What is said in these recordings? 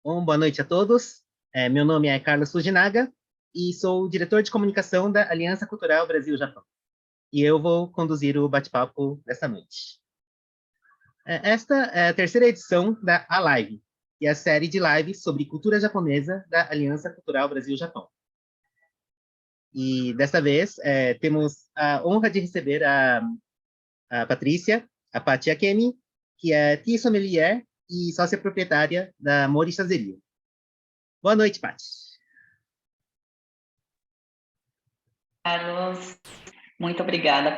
Boa noite a todos. Meu nome é Carlos Fujinaga e sou o diretor de comunicação da Aliança Cultural Brasil-Japão. E eu vou conduzir o bate-papo desta noite. Esta é a terceira edição da A-Live, que é a série de lives sobre cultura japonesa da Aliança Cultural Brasil-Japão. E desta vez temos a honra de receber a Patrícia, a Pati Akemi, que é tia sommelier e sócia proprietária da Mori Chazeria. Boa noite, Pati. Carlos, muito obrigada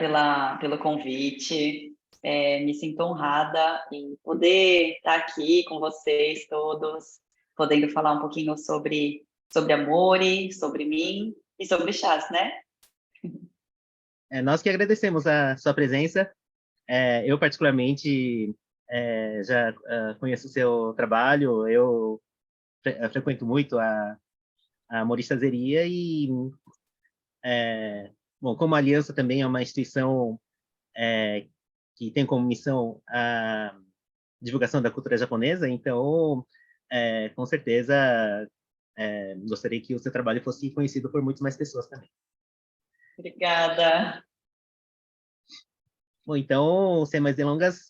pelo convite. Me sinto honrada em poder estar aqui com vocês todos, podendo falar um pouquinho sobre Amore, sobre mim e sobre chás, né? Nós que agradecemos a sua presença. Eu, particularmente, já conheço o seu trabalho, eu frequento muito a Morichazeria e, bom, como a Aliança também é uma instituição que tem como missão a divulgação da cultura japonesa, então, com certeza, gostaria que o seu trabalho fosse conhecido por muitas mais pessoas também. Obrigada. Bom, então, sem mais delongas,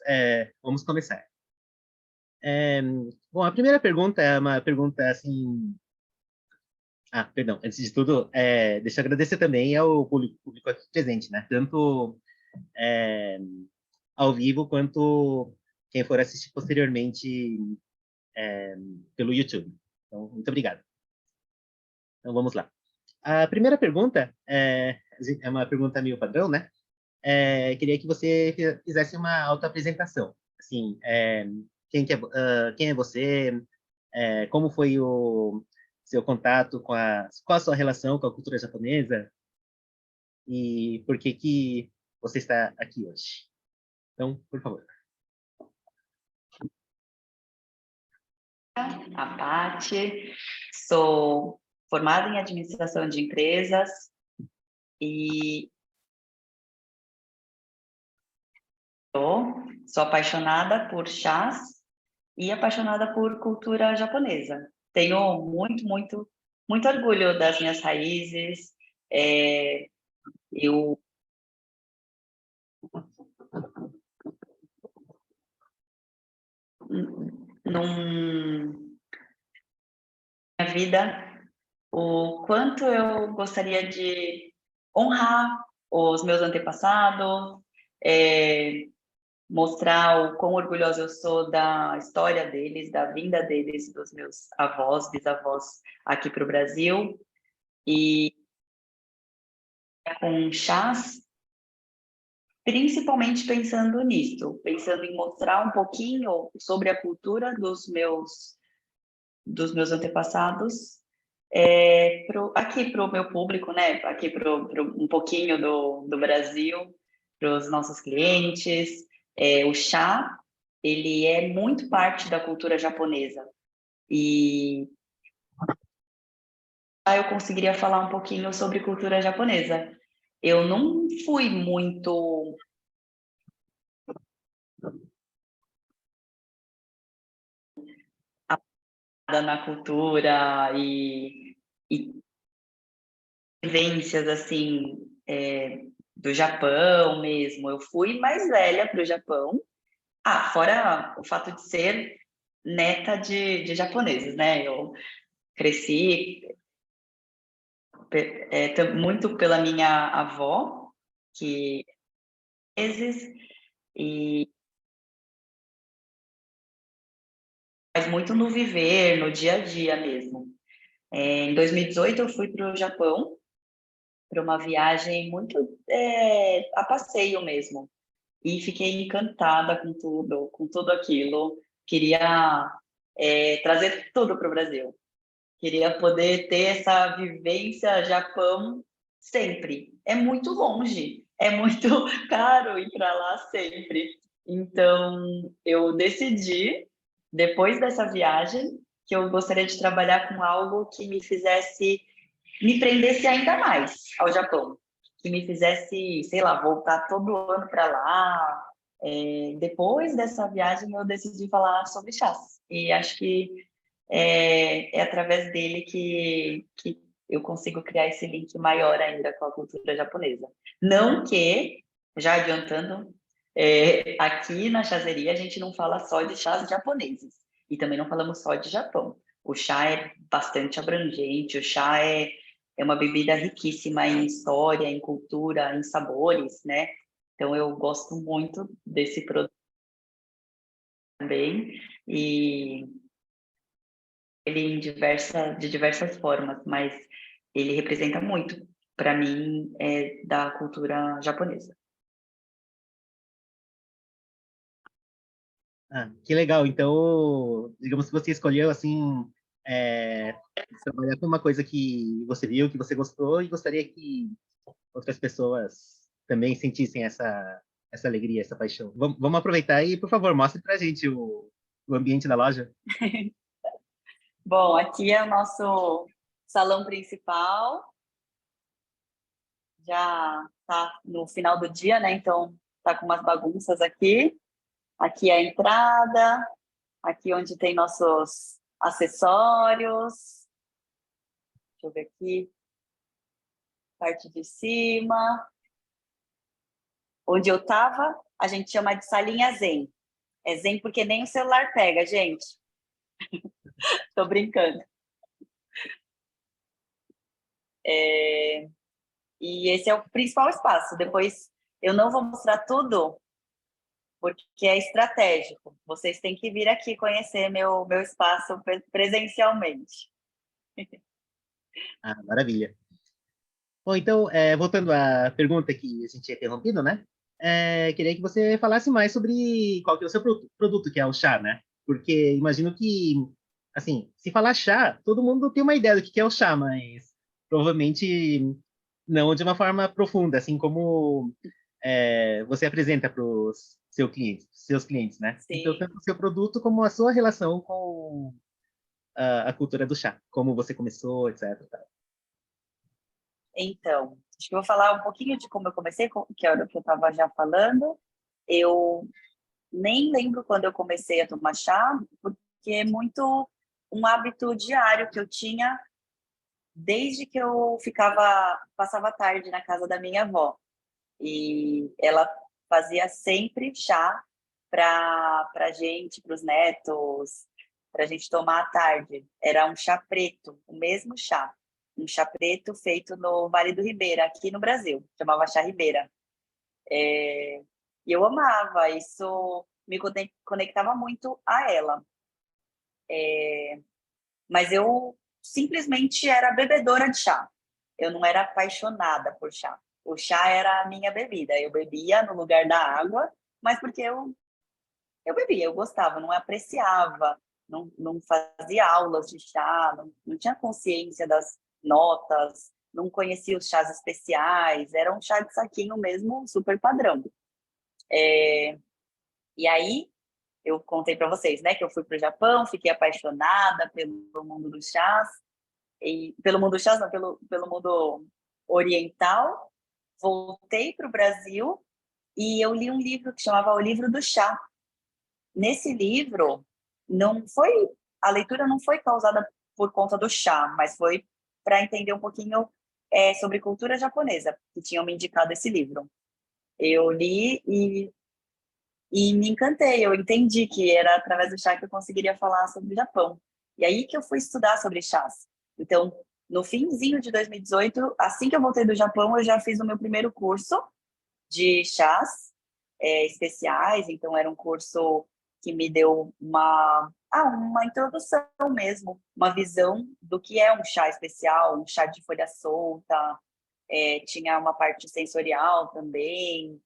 vamos começar. Bom, a primeira pergunta é uma pergunta assim. Perdão, antes de tudo, deixa eu agradecer também ao público aqui presente, né? Tanto ao vivo quanto quem for assistir posteriormente pelo YouTube. Então, muito obrigado. Então, vamos lá. A primeira pergunta é uma pergunta meio padrão, né? Queria que você fizesse uma autoapresentação. Assim, quem é você? Como foi o seu contato qual a sua relação com a cultura japonesa e por que você está aqui hoje? Então, por favor. A Pati, sou formada em administração de empresas e sou apaixonada por chás e apaixonada por cultura japonesa. Tenho muito orgulho das minhas raízes. Eu minha vida, o quanto eu gostaria de honrar os meus antepassados, mostrar o quão orgulhosa eu sou da história deles, da vinda deles, dos meus avós, bisavós aqui para o Brasil. E com chás, principalmente pensando nisso, pensando em mostrar um pouquinho sobre a cultura dos meus antepassados, aqui para o meu público, né? Aqui um pouquinho do Brasil, para os nossos clientes. O chá, ele é muito parte da cultura japonesa. E eu conseguiria falar um pouquinho sobre cultura japonesa. Eu não fui muito na cultura e vivências assim do Japão mesmo. Eu fui mais velha para o Japão. Fora o fato de ser neta de japoneses, né? Eu cresci muito pela minha avó, que e faz muito no viver, no dia a dia mesmo. Em 2018 eu fui para o Japão para uma viagem muito a passeio mesmo e fiquei encantada com tudo aquilo. Queria trazer tudo para o Brasil. Queria poder ter essa vivência Japão sempre. É muito longe, é muito caro ir para lá sempre. Então, eu decidi, depois dessa viagem, que eu gostaria de trabalhar com algo que me prendesse ainda mais ao Japão, que me fizesse, sei lá, voltar todo ano para lá. Depois dessa viagem, eu decidi falar sobre chás. E acho que é através dele que eu consigo criar esse link maior ainda com a cultura japonesa. Não que, já adiantando, aqui na chazeria a gente não fala só de chás japoneses e também não falamos só de Japão. O chá é bastante abrangente, o chá é uma bebida riquíssima em história, em cultura, em sabores, né? Então eu gosto muito desse produto também e ele de diversas formas, mas ele representa muito para mim da cultura japonesa. Ah, que legal. Então, digamos que você escolheu, assim, trabalhar com uma coisa que você viu, que você gostou e gostaria que outras pessoas também sentissem essa alegria, essa paixão. Vamos aproveitar e, por favor, mostre para a gente o ambiente da loja. Bom, aqui é o nosso salão principal. Já está no final do dia, né? Então tá com umas bagunças aqui. Aqui é a entrada, aqui onde tem nossos acessórios. Deixa eu ver aqui, parte de cima. Onde eu estava, a gente chama de salinha zen. É zen porque nem o celular pega, gente. Tô brincando. E esse é o principal espaço. Depois eu não vou mostrar tudo, porque é estratégico. Vocês têm que vir aqui conhecer meu espaço presencialmente. Ah, maravilha. Bom, então, voltando à pergunta que a gente tinha interrompido, né? Queria que você falasse mais sobre qual que é o seu produto, que é o chá, né? Porque imagino que, assim, se falar chá, todo mundo tem uma ideia do que é o chá, mas provavelmente não de uma forma profunda, assim como você apresenta para os seus clientes, né? Então, Sim. tanto o seu produto como a sua relação com a cultura do chá, como você começou, etc. Então, acho que eu vou falar um pouquinho de como eu comecei, que era o que eu estava já falando. Eu nem lembro quando eu comecei a tomar chá, porque é muito um hábito diário que eu tinha desde que eu passava a tarde na casa da minha avó. E ela fazia sempre chá para gente, para os netos, para a gente tomar à tarde. Era um chá preto, o mesmo chá. Um chá preto feito no Vale do Ribeira, aqui no Brasil. Chamava chá Ribeira. E eu amava, isso me conectava muito a ela. Mas eu simplesmente era bebedora de chá. Eu não era apaixonada por chá. O chá era a minha bebida. Eu bebia no lugar da água, mas porque eu bebia, eu gostava, não apreciava, não fazia aulas de chá, não tinha consciência das notas, não conhecia os chás especiais, era um chá de saquinho mesmo, super padrão. E aí, eu contei para vocês, né, que eu fui para o Japão, fiquei apaixonada pelo mundo dos chás, e pelo mundo dos chás, não, pelo mundo oriental. Voltei para o Brasil e eu li um livro que chamava O Livro do Chá. Nesse livro, não foi a leitura não foi causada por conta do chá, mas foi para entender um pouquinho sobre cultura japonesa, que tinham me indicado esse livro. Eu li e me encantei, eu entendi que era através do chá que eu conseguiria falar sobre o Japão. E aí que eu fui estudar sobre chás. Então, no finzinho de 2018, assim que eu voltei do Japão, eu já fiz o meu primeiro curso de chás especiais, então era um curso que me deu uma introdução mesmo, uma visão do que é um chá especial, um chá de folha solta, tinha uma parte sensorial também,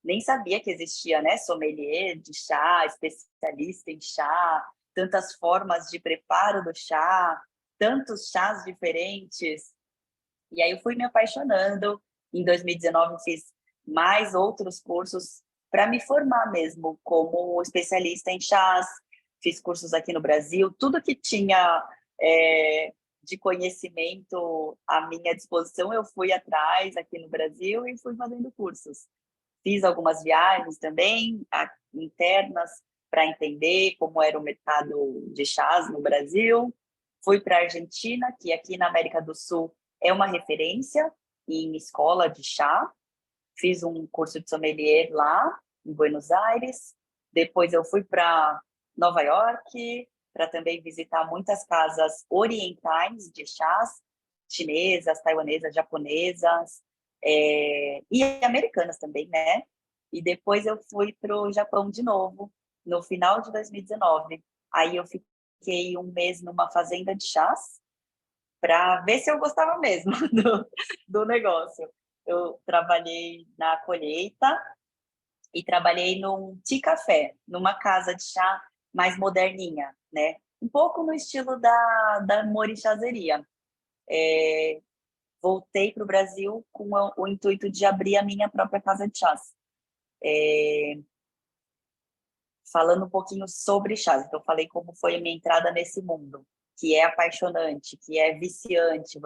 nem sabia que existia, né, sommelier de chá, especialista em chá, tantas formas de preparo do chá, tantos chás diferentes. E aí eu fui me apaixonando. Em 2019 fiz mais outros cursos para me formar mesmo como especialista em chás. Fiz cursos aqui no Brasil, tudo que tinha de conhecimento à minha disposição, eu fui atrás aqui no Brasil e fui fazendo cursos. Fiz algumas viagens também, internas, para entender como era o mercado de chás no Brasil. Fui para a Argentina, que aqui na América do Sul é uma referência em escola de chá. Fiz um curso de sommelier lá, em Buenos Aires. Depois eu fui para Nova York, para também visitar muitas casas orientais de chás, chinesas, taiwanesas, japonesas, e americanas também, né? E depois eu fui para o Japão de novo, no final de 2019. Aí eu fiquei um mês numa fazenda de chás, para ver se eu gostava mesmo do negócio. Eu trabalhei na colheita e trabalhei num tea café, numa casa de chá mais moderninha, né? Um pouco no estilo da Mori Chazeria. Voltei para o Brasil com o intuito de abrir a minha própria casa de chás. Falando um pouquinho sobre chás, então falei como foi a minha entrada nesse mundo, que é apaixonante, que é viciante.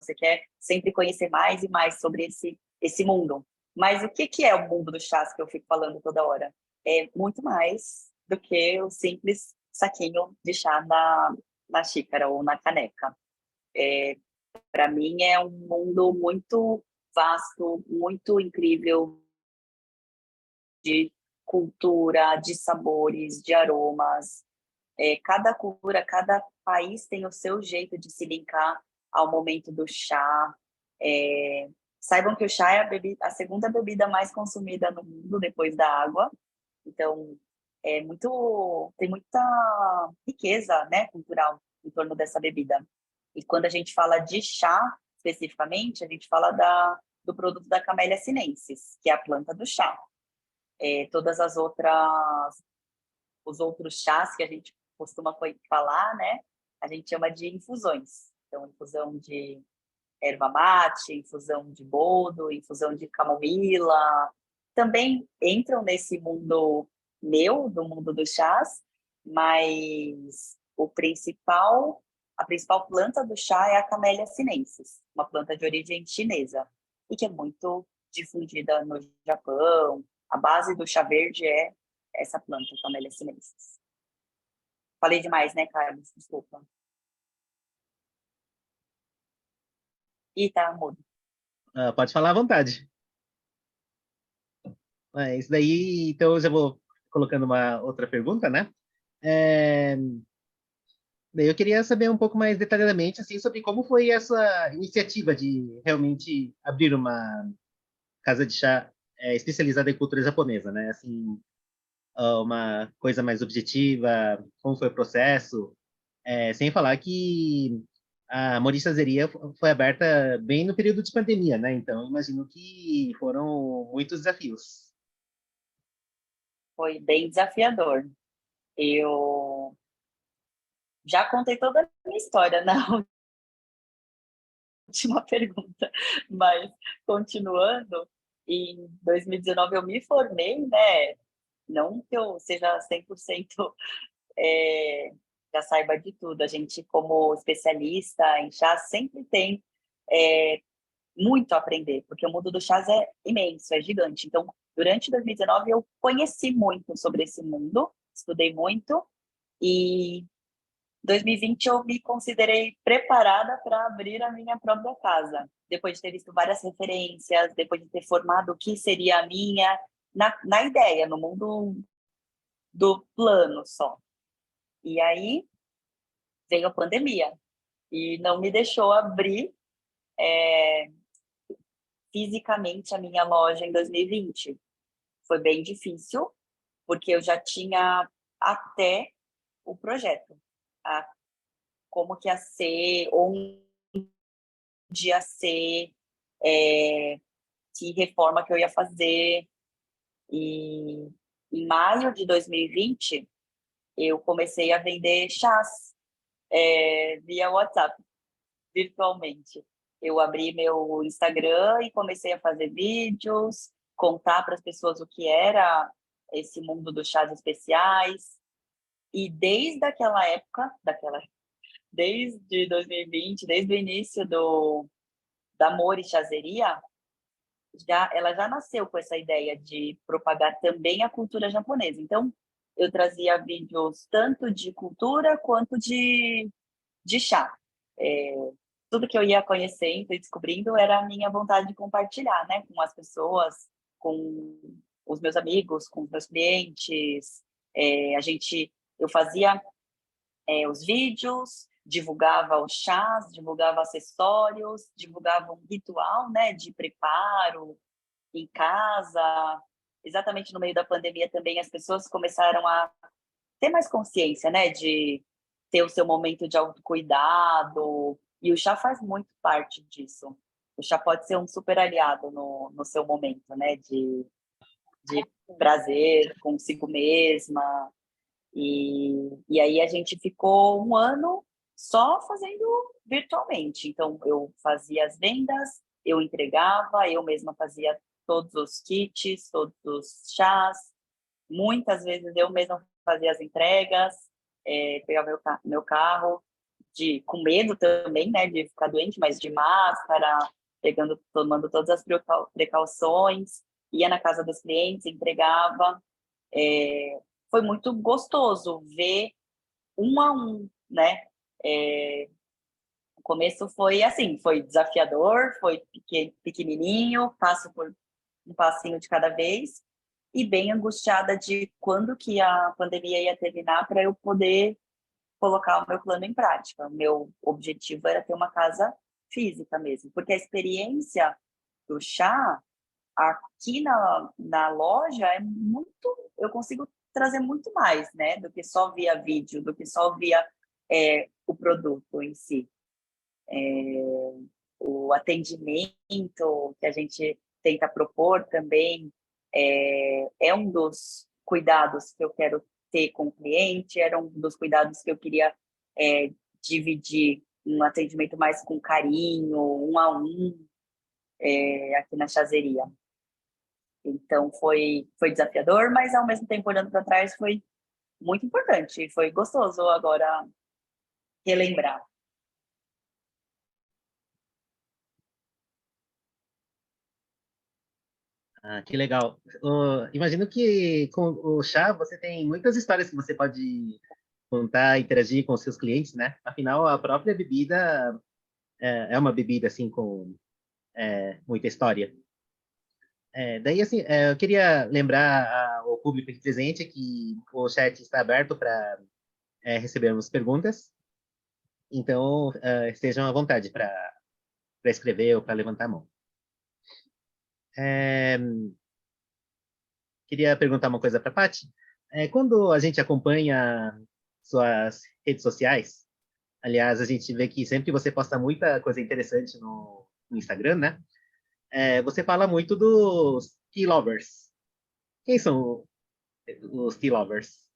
Você quer sempre conhecer mais e mais sobre esse mundo. Mas o que é o mundo do chás que eu fico falando toda hora? É muito mais do que o simples saquinho de chá na xícara ou na caneca. Para mim é um mundo muito vasto, muito incrível de cultura, de sabores, de aromas. Cada cultura, cada país tem o seu jeito de se linkar ao momento do chá. Saibam que o chá é a segunda bebida mais consumida no mundo depois da água. Então, tem muita riqueza, né, cultural em torno dessa bebida. E quando a gente fala de chá, especificamente, a gente fala do produto da Camellia sinensis, que é a planta do chá. Todas as outras, os outros chás que a gente costuma falar, né, a gente chama de infusões. Então, infusão de erva mate, infusão de boldo, infusão de camomila, também entram nesse mundo do mundo dos chás, mas a principal planta do chá é a Camellia sinensis, uma planta de origem chinesa, e que é muito difundida no Japão. A base do chá verde é essa planta, Camellia sinensis. Falei demais, né, Carlos? Desculpa. Ih, tá mudo. Pode falar à vontade. Isso daí, então eu já vou colocando uma outra pergunta, né? É, daí eu queria saber um pouco mais detalhadamente assim sobre como foi essa iniciativa de realmente abrir uma casa de chá especializada em cultura japonesa, né? Assim, uma coisa mais objetiva, como foi o processo, sem falar que a Morichazeria foi aberta bem no período de pandemia, né? Então, imagino que foram muitos desafios. Foi bem desafiador. Eu já contei toda a minha história na última pergunta, mas continuando, em 2019 eu me formei, né? Não que eu seja 100% já saiba de tudo. A gente, como especialista em chá, sempre tem é, muito a aprender, porque o mundo do chás é imenso, é gigante. Então, durante 2019, eu conheci muito sobre esse mundo, estudei muito, e 2020 eu me considerei preparada para abrir a minha própria casa, depois de ter visto várias referências, depois de ter formado o que seria a minha, na ideia, no mundo do plano só. E aí veio a pandemia e não me deixou abrir fisicamente a minha loja em 2020. Foi bem difícil, porque eu já tinha até o projeto, como que ia ser, onde ia ser, que reforma que eu ia fazer. E em maio de 2020, eu comecei a vender chás via WhatsApp, virtualmente. Eu abri meu Instagram e comecei a fazer vídeos, contar para as pessoas o que era esse mundo dos chás especiais. E desde aquela época, desde 2020, desde o início da Mori Chazeria, ela já nasceu com essa ideia de propagar também a cultura japonesa. Então, eu trazia vídeos tanto de cultura quanto de chá. Tudo que eu ia conhecendo e descobrindo era a minha vontade de compartilhar, né, com as pessoas, com os meus amigos, com os meus clientes. Eu fazia os vídeos, divulgava os chás, divulgava acessórios, divulgava um ritual, né, de preparo em casa. Exatamente no meio da pandemia também as pessoas começaram a ter mais consciência, né, de ter o seu momento de autocuidado, e o chá faz muito parte disso. O chá pode ser um super aliado no seu momento, né, de prazer consigo mesma. E aí a gente ficou um ano só fazendo virtualmente. Então, eu fazia as vendas, eu entregava, eu mesma fazia todos os kits, todos os chás. Muitas vezes eu mesma fazia as entregas, pegava meu carro, com medo também, né, de ficar doente, mas de máscara, tomando todas as precauções, ia na casa dos clientes, entregava. Foi muito gostoso ver um a um, né? O começo foi assim, foi desafiador, foi pequenininho, passo por um passinho de cada vez, e bem angustiada de quando que a pandemia ia terminar para eu poder colocar o meu plano em prática. O meu objetivo era ter uma casa física mesmo, porque a experiência do chá aqui na loja é muito, eu consigo trazer muito mais, né, do que só via vídeo, do que só via o produto em si. O atendimento que a gente tenta propor também é um dos cuidados que eu quero ter com o cliente, era um dos cuidados que eu queria dividir, um atendimento mais com carinho, um a um, aqui na chazeria. Então, foi desafiador, mas ao mesmo tempo, olhando para trás, foi muito importante. Foi gostoso agora relembrar. Ah, que legal. Imagino que com o chá você tem muitas histórias que você pode contar, interagir com os seus clientes, né? Afinal, a própria bebida é uma bebida assim com muita história. Daí, assim, eu queria lembrar ao público aqui presente que o chat está aberto para recebermos perguntas. Então, estejam à vontade para escrever ou para levantar a mão. É, Queria perguntar uma coisa para a Paty. Quando a gente acompanha suas redes sociais, aliás, a gente vê que sempre você posta muita coisa interessante no Instagram, né? Você fala muito dos tea lovers. Quem são os tea lovers?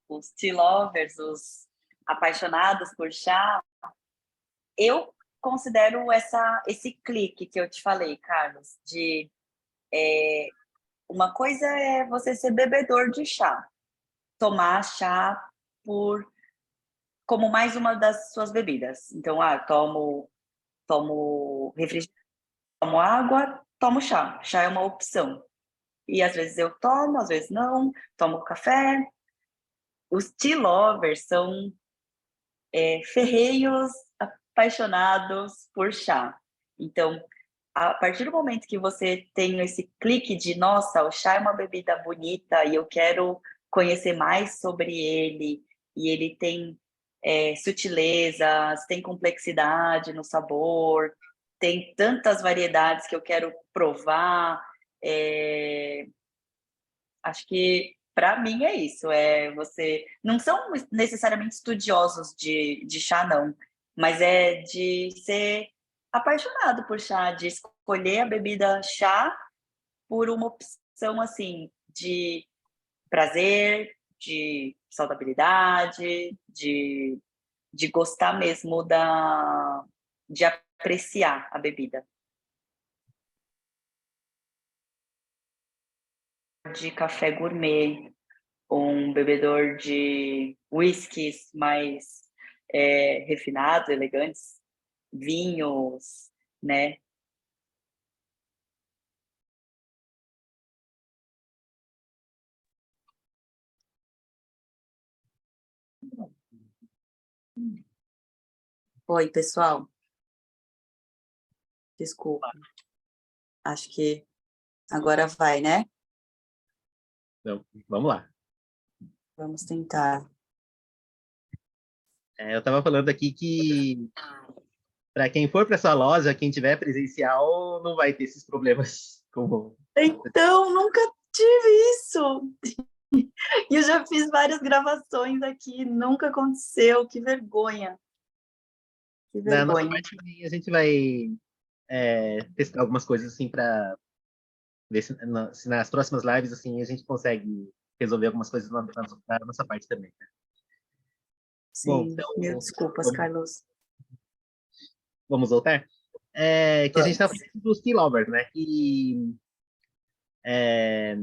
Os tea lovers, os apaixonados por chá, eu considero esse clique que eu te falei, Carlos, de uma coisa é você ser bebedor de chá, tomar chá como mais uma das suas bebidas. Então, tomo refrigerante, tomo água, tomo chá. Chá é uma opção. E às vezes eu tomo, às vezes não, tomo café. Os tea lovers são ferreiros apaixonados por chá. Então, a partir do momento que você tem esse clique de, nossa, o chá é uma bebida bonita e eu quero conhecer mais sobre ele, e ele tem sutilezas, tem complexidade no sabor, tem tantas variedades que eu quero provar. Acho que para mim é isso. Você não são necessariamente estudiosos de chá, não, mas é de ser apaixonado por chá, de escolher a bebida chá por uma opção assim de prazer, de saudabilidade, de gostar mesmo de apreciar a bebida. De café gourmet, um bebedor de whiskies mais refinados, elegantes, vinhos, né? Oi, pessoal. Desculpa. Acho que agora vai, né? Então, vamos lá. Vamos tentar. Eu estava falando aqui que para quem for para essa loja, quem tiver presencial, não vai ter esses problemas. Como... Então, nunca tive isso. E eu já fiz várias gravações aqui, nunca aconteceu. Que vergonha. Que Na nossa vergonha. parte também, a gente vai testar algumas coisas assim para ver se nas próximas lives assim a gente consegue resolver algumas coisas na nossa parte também. Né? Bom, Sim, mil então desculpas, vamos, Carlos. vamos voltar. Que a gente está Vamos. falando dos tea lovers, né? Que é,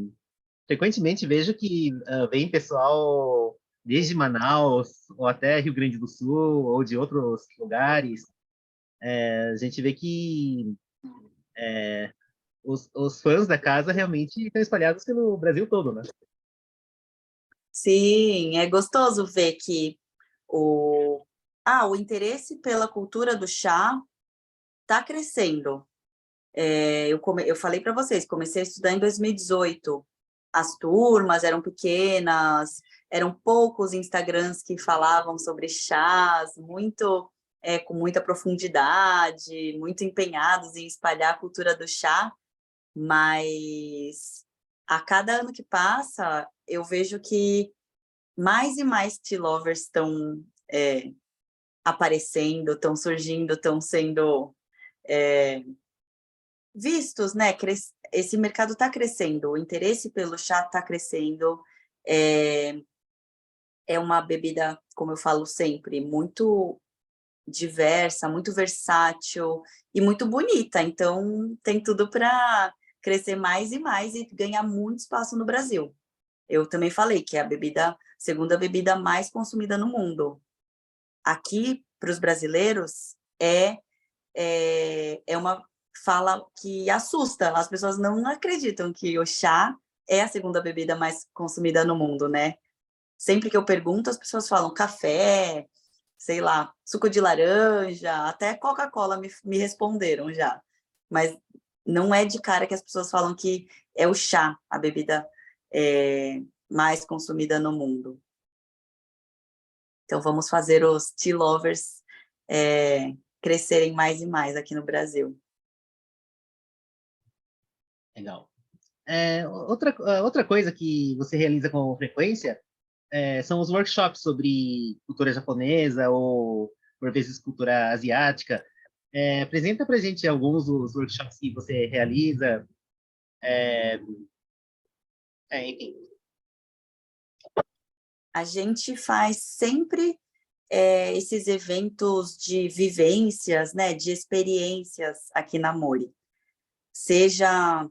frequentemente vejo que vem pessoal desde Manaus ou até Rio Grande do Sul ou de outros lugares. A gente vê que os fãs da casa realmente estão espalhados pelo Brasil todo, né? Sim, é gostoso ver que o interesse pela cultura do chá está crescendo. Eu falei para vocês, comecei a estudar em 2018. As turmas eram pequenas, eram poucos Instagrams que falavam sobre chás, com muita profundidade, muito empenhados em espalhar a cultura do chá, mas a cada ano que passa, eu vejo que mais e mais tea lovers estão aparecendo, estão surgindo, estão sendo é, vistos, né? Esse mercado está crescendo, o interesse pelo chá está crescendo. É, é uma bebida, como eu falo sempre, muito diversa, muito versátil e muito bonita. Então, tem tudo para crescer mais e mais e ganhar muito espaço no Brasil. Eu também falei que é a segunda bebida mais consumida no mundo. Aqui, para os brasileiros, é uma fala que assusta. As pessoas não acreditam que o chá é a segunda bebida mais consumida no mundo, né? Sempre que eu pergunto, as pessoas falam café, sei lá, suco de laranja, até Coca-Cola me responderam já. Mas não é de cara que as pessoas falam que é o chá a bebida mais consumida no mundo. Então, vamos fazer os tea lovers crescerem mais e mais aqui no Brasil. Legal. Outra coisa que você realiza com frequência são os workshops sobre cultura japonesa ou, por vezes, cultura asiática. Apresenta para a gente alguns dos workshops que você realiza. Enfim. A gente faz sempre esses eventos de vivências, né, de experiências aqui na Mori. Seja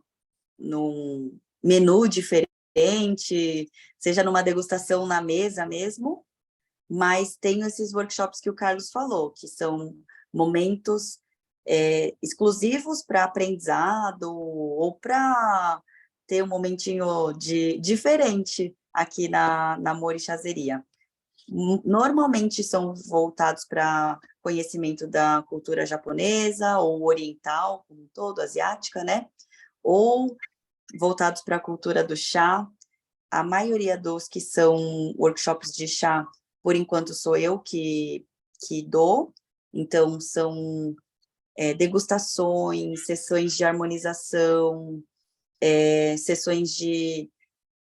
num menu diferente, seja numa degustação na mesa mesmo, mas tem esses workshops que o Carlos falou, que são momentos exclusivos para aprendizado ou para ter um momentinho diferente aqui na Mori Chazeria. Normalmente são voltados para conhecimento da cultura japonesa ou oriental, como um todo, asiática, né? Ou voltados para a cultura do chá. A maioria dos que são workshops de chá, por enquanto, sou eu que dou. Então, são degustações, sessões de harmonização, sessões de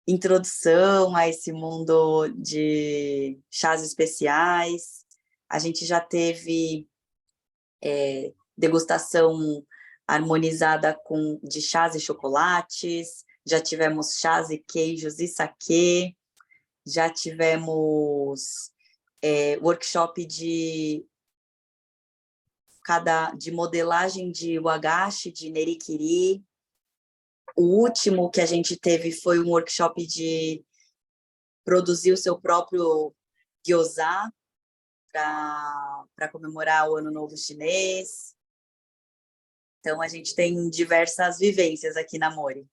introdução a esse mundo de chás especiais. A gente já teve degustação harmonizada de chás e chocolates, já tivemos chás e queijos e saquê, já tivemos workshop de modelagem de wagashi, de nerikiri. O último que a gente teve foi um workshop de produzir o seu próprio gyoza para comemorar o Ano Novo Chinês. Então, a gente tem diversas vivências aqui na Mori.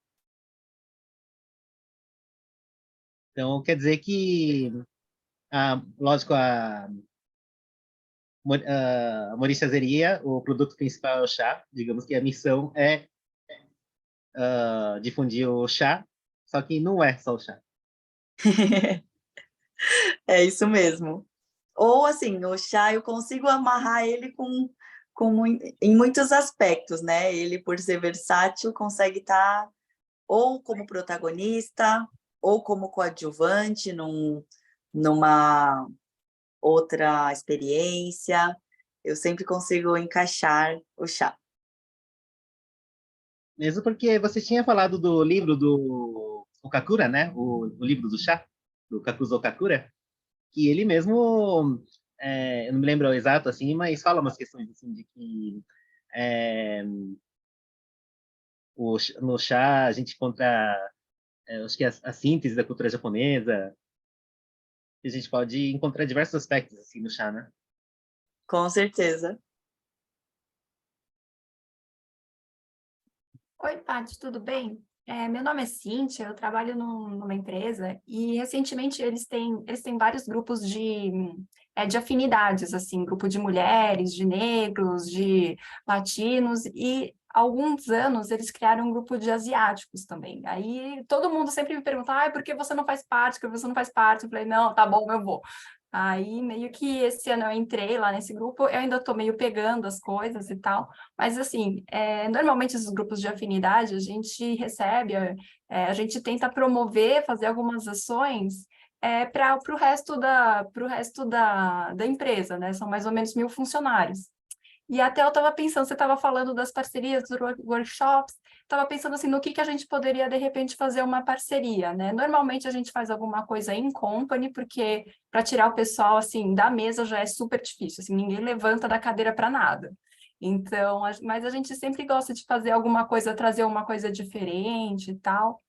Então, quer dizer que, lógico, Morichazeria, o produto principal é o chá. Digamos que a missão é difundir o chá, só que não é só o chá. É isso mesmo. Ou, assim, o chá eu consigo amarrar ele em muitos aspectos, né? Ele, por ser versátil, consegue estar ou como protagonista, ou como coadjuvante numa outra experiência. Eu sempre consigo encaixar o chá. Mesmo porque você tinha falado do livro do Okakura, né? O livro do chá, do Kakuzo Okakura, que ele mesmo, eu não me lembro o exato, assim, mas fala umas questões, assim, de que é, no chá a gente encontra, acho que a síntese da cultura japonesa, a gente pode encontrar diversos aspectos, assim, no chá, né? Com certeza. Oi, Paty, tudo bem? Meu nome é Cíntia, eu trabalho numa empresa e recentemente eles têm vários grupos de afinidades, assim, grupo de mulheres, de negros, de latinos e há alguns anos eles criaram um grupo de asiáticos também. Aí todo mundo sempre me pergunta, por que você não faz parte? Por que você não faz parte? Eu falei, não, tá bom, eu vou. Aí, meio que esse ano eu entrei lá nesse grupo, eu ainda estou meio pegando as coisas e tal, mas, assim, normalmente esses grupos de afinidade a gente recebe, a gente tenta promover, fazer algumas ações para o resto da empresa, né? São mais ou menos 1.000 funcionários. E até eu estava pensando, você estava falando das parcerias, dos workshops, estava pensando assim, no que a gente poderia, de repente, fazer uma parceria, né? Normalmente a gente faz alguma coisa em company, porque para tirar o pessoal, assim, da mesa já é super difícil, assim, ninguém levanta da cadeira para nada. Então, mas a gente sempre gosta de fazer alguma coisa, trazer uma coisa diferente e tal.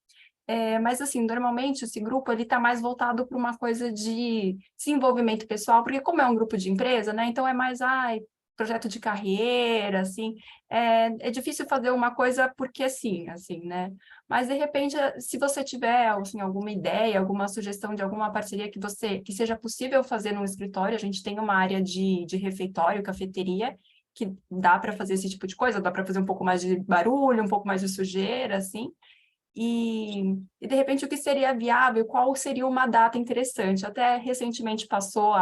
Mas, assim, normalmente esse grupo ele está mais voltado para uma coisa de desenvolvimento pessoal, porque como é um grupo de empresa, né? Então é mais, projeto de carreira, assim, é difícil fazer uma coisa porque sim, assim, né? Mas, de repente, se você tiver, assim, alguma ideia, alguma sugestão de alguma parceria que seja possível fazer no escritório, a gente tem uma área de refeitório, cafeteria, que dá para fazer esse tipo de coisa, dá para fazer um pouco mais de barulho, um pouco mais de sujeira, assim, de repente, o que seria viável, qual seria uma data interessante? Até recentemente passou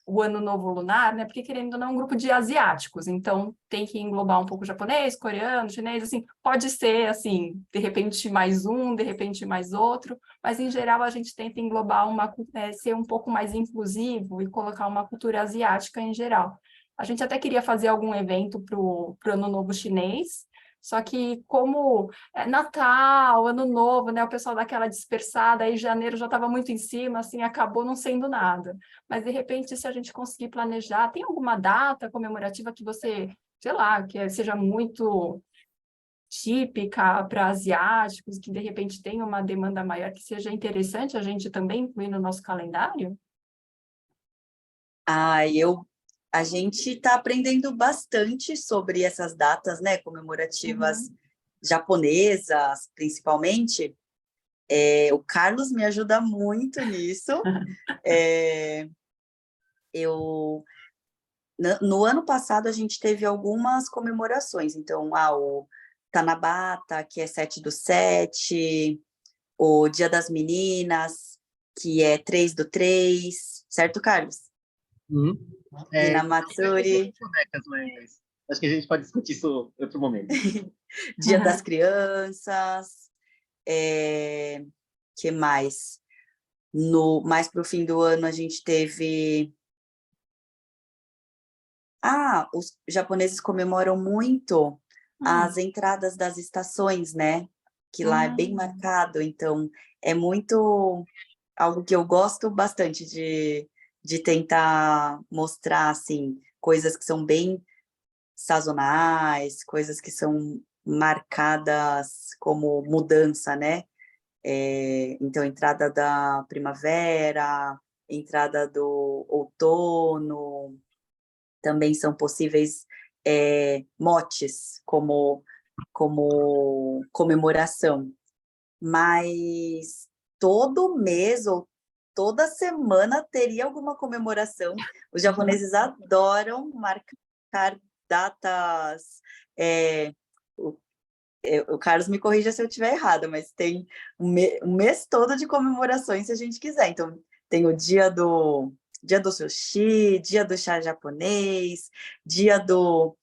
o Ano Novo Lunar, né? Porque, querendo ou não, é um grupo de asiáticos, então tem que englobar um pouco japonês, coreano, chinês, assim, pode ser, assim, de repente mais um, de repente mais outro, mas, em geral, a gente tenta englobar ser um pouco mais inclusivo e colocar uma cultura asiática em geral. A gente até queria fazer algum evento para o Ano Novo Chinês, só que como Natal, Ano Novo, né? O pessoal dá aquela dispersada, aí janeiro já estava muito em cima, assim, acabou não sendo nada. Mas, de repente, se a gente conseguir planejar, tem alguma data comemorativa que você, sei lá, que seja muito típica para asiáticos, que de repente tenha uma demanda maior, que seja interessante a gente também incluir no nosso calendário? Ah, a gente está aprendendo bastante sobre essas datas, né, comemorativas Uhum. japonesas, principalmente. O Carlos me ajuda muito nisso. É, eu no ano passado a gente teve algumas comemorações, então o Tanabata, que é 7/7, o Dia das Meninas, que é 3/3, certo, Carlos? Uhum. Hinamatsuri, Bonecas, mas acho que a gente pode discutir isso em outro momento. Dia das Crianças, que mais? Mais para o fim do ano a gente teve... os japoneses comemoram muito as Hum. entradas das estações, né? Que lá é bem Hum. marcado, então é muito algo que eu gosto bastante de tentar mostrar, assim, coisas que são bem sazonais, coisas que são marcadas como mudança, né? Então, entrada da primavera, entrada do outono, também são possíveis motes como comemoração. Mas todo mês ou toda semana teria alguma comemoração. Os japoneses adoram marcar datas. O Carlos me corrija se eu estiver errada, mas tem um mês todo de comemorações se a gente quiser. Então, tem o dia do sushi, dia do chá japonês, dia do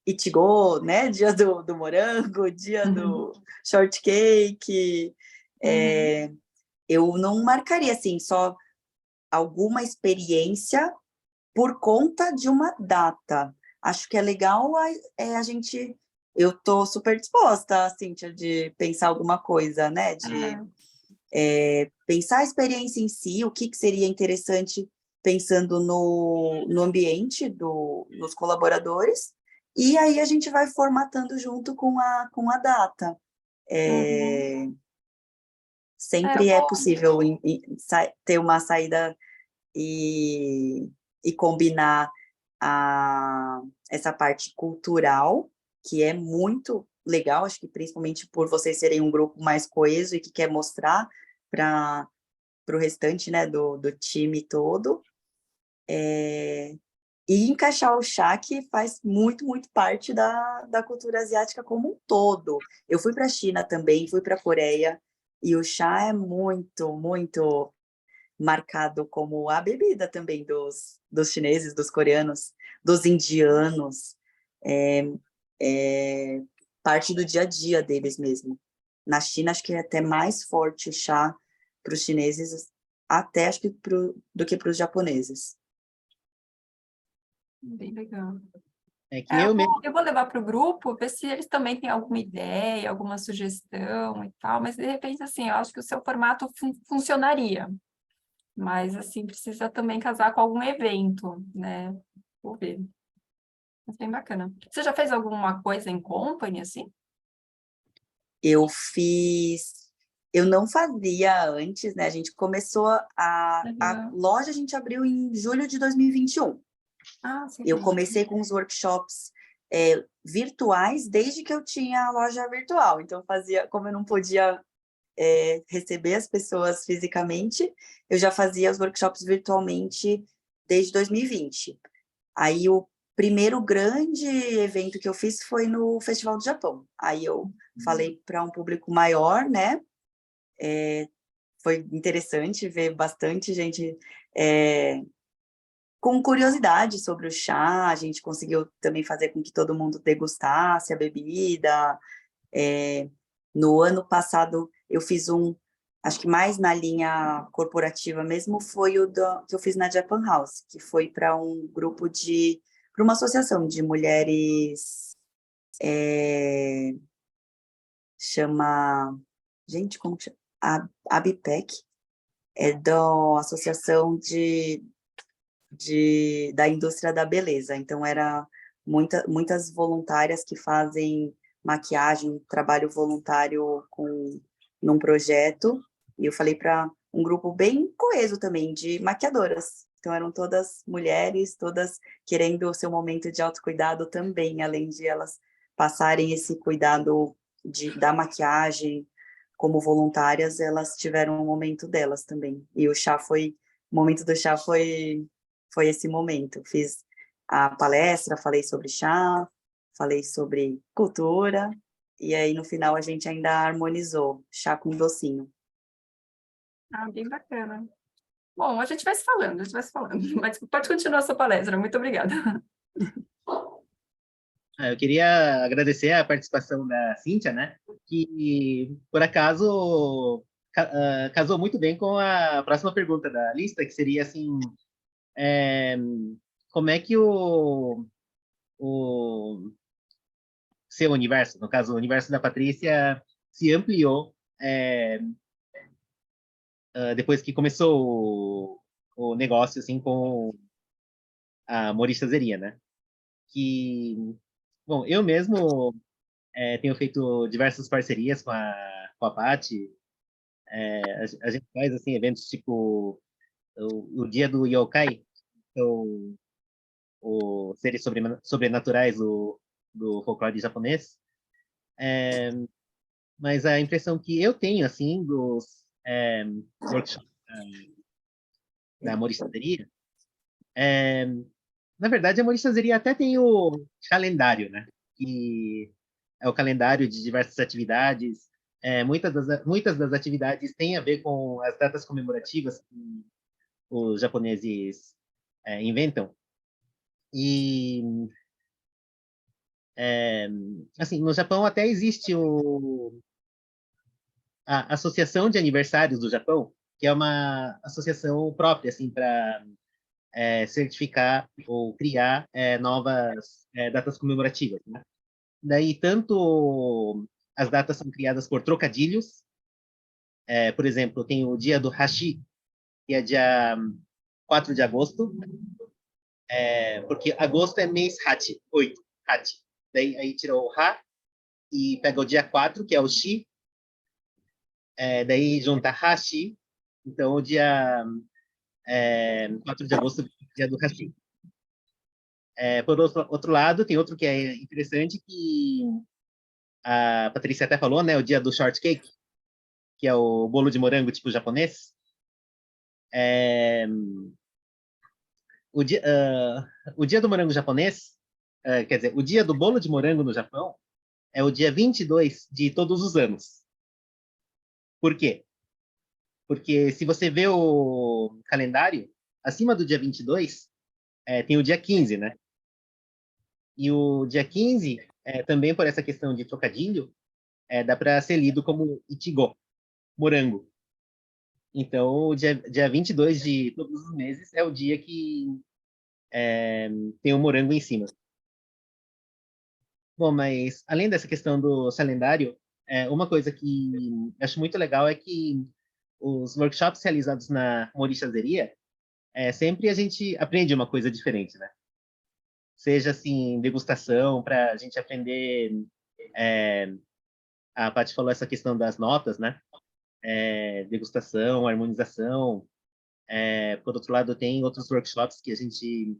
Ichigo, né? Dia do morango, dia do shortcake. Eu não marcaria, assim, só alguma experiência por conta de uma data. Acho que é legal a gente... Eu estou super disposta, Cíntia, de pensar alguma coisa, né? De pensar a experiência em si, o que seria interessante pensando no ambiente dos colaboradores, e aí a gente vai formatando junto com a data. Sempre é possível ter uma saída e combinar essa parte cultural, que é muito legal, acho que principalmente por vocês serem um grupo mais coeso e que quer mostrar para o restante, né, do time todo, e encaixar o chá, que faz muito, muito parte da cultura asiática como um todo. Eu fui para a China também, fui para a Coreia, e o chá é muito, muito marcado como a bebida também dos chineses, dos coreanos, dos indianos, parte do dia a dia deles mesmo. Na China, acho que é até mais forte o chá para os chineses, até acho que do que para os japoneses. Bem legal. É que eu mesmo... Eu vou levar para o grupo, ver se eles também têm alguma ideia, alguma sugestão e tal, mas de repente, assim, eu acho que o seu formato funcionaria. Mas, assim, precisa também casar com algum evento, né? Vou ver. Mas bem bacana. Você já fez alguma coisa em company, assim? Eu não fazia antes, né? A gente começou a loja, a gente abriu em julho de 2021. Sim. Eu comecei com os workshops virtuais desde que eu tinha a loja virtual. Então, como eu não podia receber as pessoas fisicamente, eu já fazia os workshops virtualmente desde 2020. Aí, o primeiro grande evento que eu fiz foi no Festival do Japão. Aí, eu falei para um público maior, né? Foi interessante ver bastante gente com curiosidade sobre o chá. A gente conseguiu também fazer com que todo mundo degustasse a bebida. No ano passado, eu fiz acho que mais na linha corporativa mesmo, foi que eu fiz na Japan House, que foi para um grupo para uma associação de mulheres, gente, como que chama? ABPEC, da Associação da Indústria da Beleza. Então, era muitas voluntárias que fazem maquiagem, trabalho voluntário num projeto, e eu falei para um grupo bem coeso também, de maquiadoras. Então, eram todas mulheres, todas querendo o seu momento de autocuidado também, além de elas passarem esse cuidado da maquiagem como voluntárias, elas tiveram um momento delas também. E o momento do chá foi esse momento. Fiz a palestra, falei sobre chá, falei sobre cultura, e aí no final a gente ainda harmonizou chá com docinho. Bem bacana. Bom, a gente vai se falando, mas pode continuar a sua palestra. Muito obrigada. Eu queria agradecer a participação da Cíntia, né? Que, por acaso, casou muito bem com a próxima pergunta da lista, que seria assim, como é que o seu universo, no caso, o universo da Patrícia, se ampliou depois que começou o negócio, assim, com a Morichazeria, né? Que, bom, eu mesmo tenho feito diversas parcerias com a Paty. A gente faz, assim, eventos tipo o dia do Yokai, então, os seres sobrenaturais do folclore japonês. Mas a impressão que eu tenho, assim, dos workshops da morichazeria, na verdade, a morichazeria até tem o calendário, né? Que é o calendário de diversas atividades. Muitas das atividades têm a ver com as datas comemorativas que os japoneses inventam. E, assim, no Japão até existe a Associação de Aniversários do Japão, que é uma associação própria, assim, para certificar ou criar novas datas comemorativas, né? Daí, tanto as datas são criadas por trocadilhos, por exemplo, tem o dia do Hashi, que é dia 4 de agosto, porque agosto é mês Hachi, 8, Hachi. Daí aí tira o Ha e pega o dia 4, que é o Shi, daí junta Hashi, então o dia 4 de agosto é o dia do Hashi. Por outro lado, tem outro que é interessante, que a Patrícia até falou, né, o dia do shortcake, que é o bolo de morango tipo japonês. O dia do morango japonês, quer dizer, o dia do bolo de morango no Japão é o dia 22 de todos os anos. Por quê? Porque se você vê o calendário, acima do dia 22, tem o dia 15, né? E o dia 15, também por essa questão de trocadilho, dá para ser lido como Ichigo, morango. Então, o dia 22 de todos os meses é o dia que tem o morango em cima. Bom, mas além dessa questão do calendário, uma coisa que eu acho muito legal é que os workshops realizados na morichazeria, sempre a gente aprende uma coisa diferente, né? Seja, assim, degustação, para a gente aprender... a Paty falou essa questão das notas, né? Degustação, harmonização. Por outro lado, tem outros workshops que a gente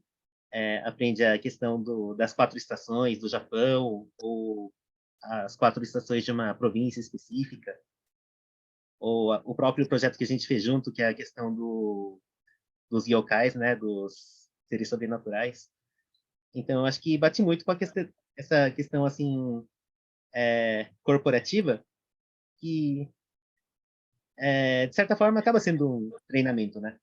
aprende a questão das 4 estações do Japão, ou as 4 estações de uma província específica, ou o próprio projeto que a gente fez junto, que é a questão dos yokais, né, dos seres sobrenaturais. Então, acho que bate muito com essa questão assim corporativa, que de certa forma acaba sendo um treinamento, né?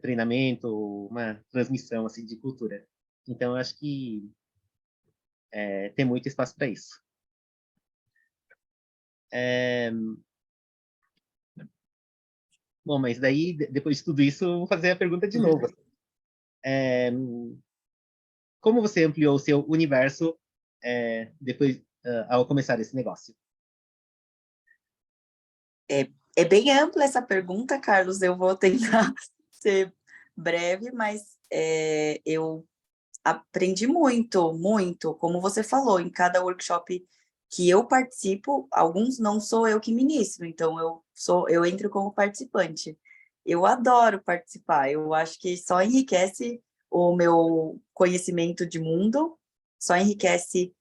Treinamento, uma transmissão assim de cultura. Então, acho que tem muito espaço para isso. Bom, mas daí, depois de tudo isso, eu vou fazer a pergunta de novo. Como você ampliou o seu universo depois, ao começar esse negócio? É bem ampla essa pergunta, Carlos. Eu vou tentar ser breve, mas eu aprendi muito, muito. Como você falou, em cada workshop que eu participo, alguns não sou eu que ministro, então eu entro como participante. Eu adoro participar, eu acho que só enriquece o meu conhecimento de mundo, só enriquece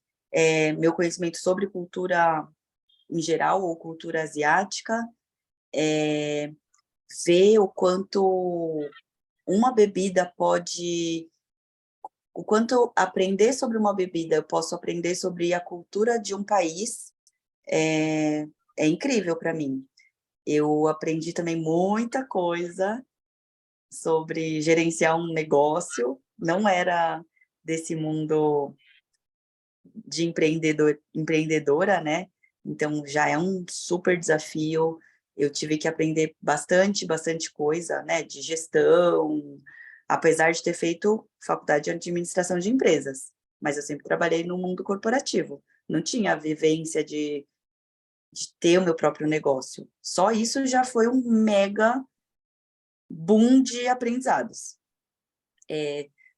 meu conhecimento sobre cultura em geral, ou cultura asiática, ver o quanto uma bebida pode... O quanto aprender sobre uma bebida, eu posso aprender sobre a cultura de um país, é incrível para mim. Eu aprendi também muita coisa sobre gerenciar um negócio, não era desse mundo de empreendedora, né? Então, já é um super desafio. Eu tive que aprender bastante coisa, né? De gestão, apesar de ter feito faculdade de administração de empresas. Mas eu sempre trabalhei no mundo corporativo. Não tinha a vivência de ter o meu próprio negócio. Só isso já foi um mega boom de aprendizados.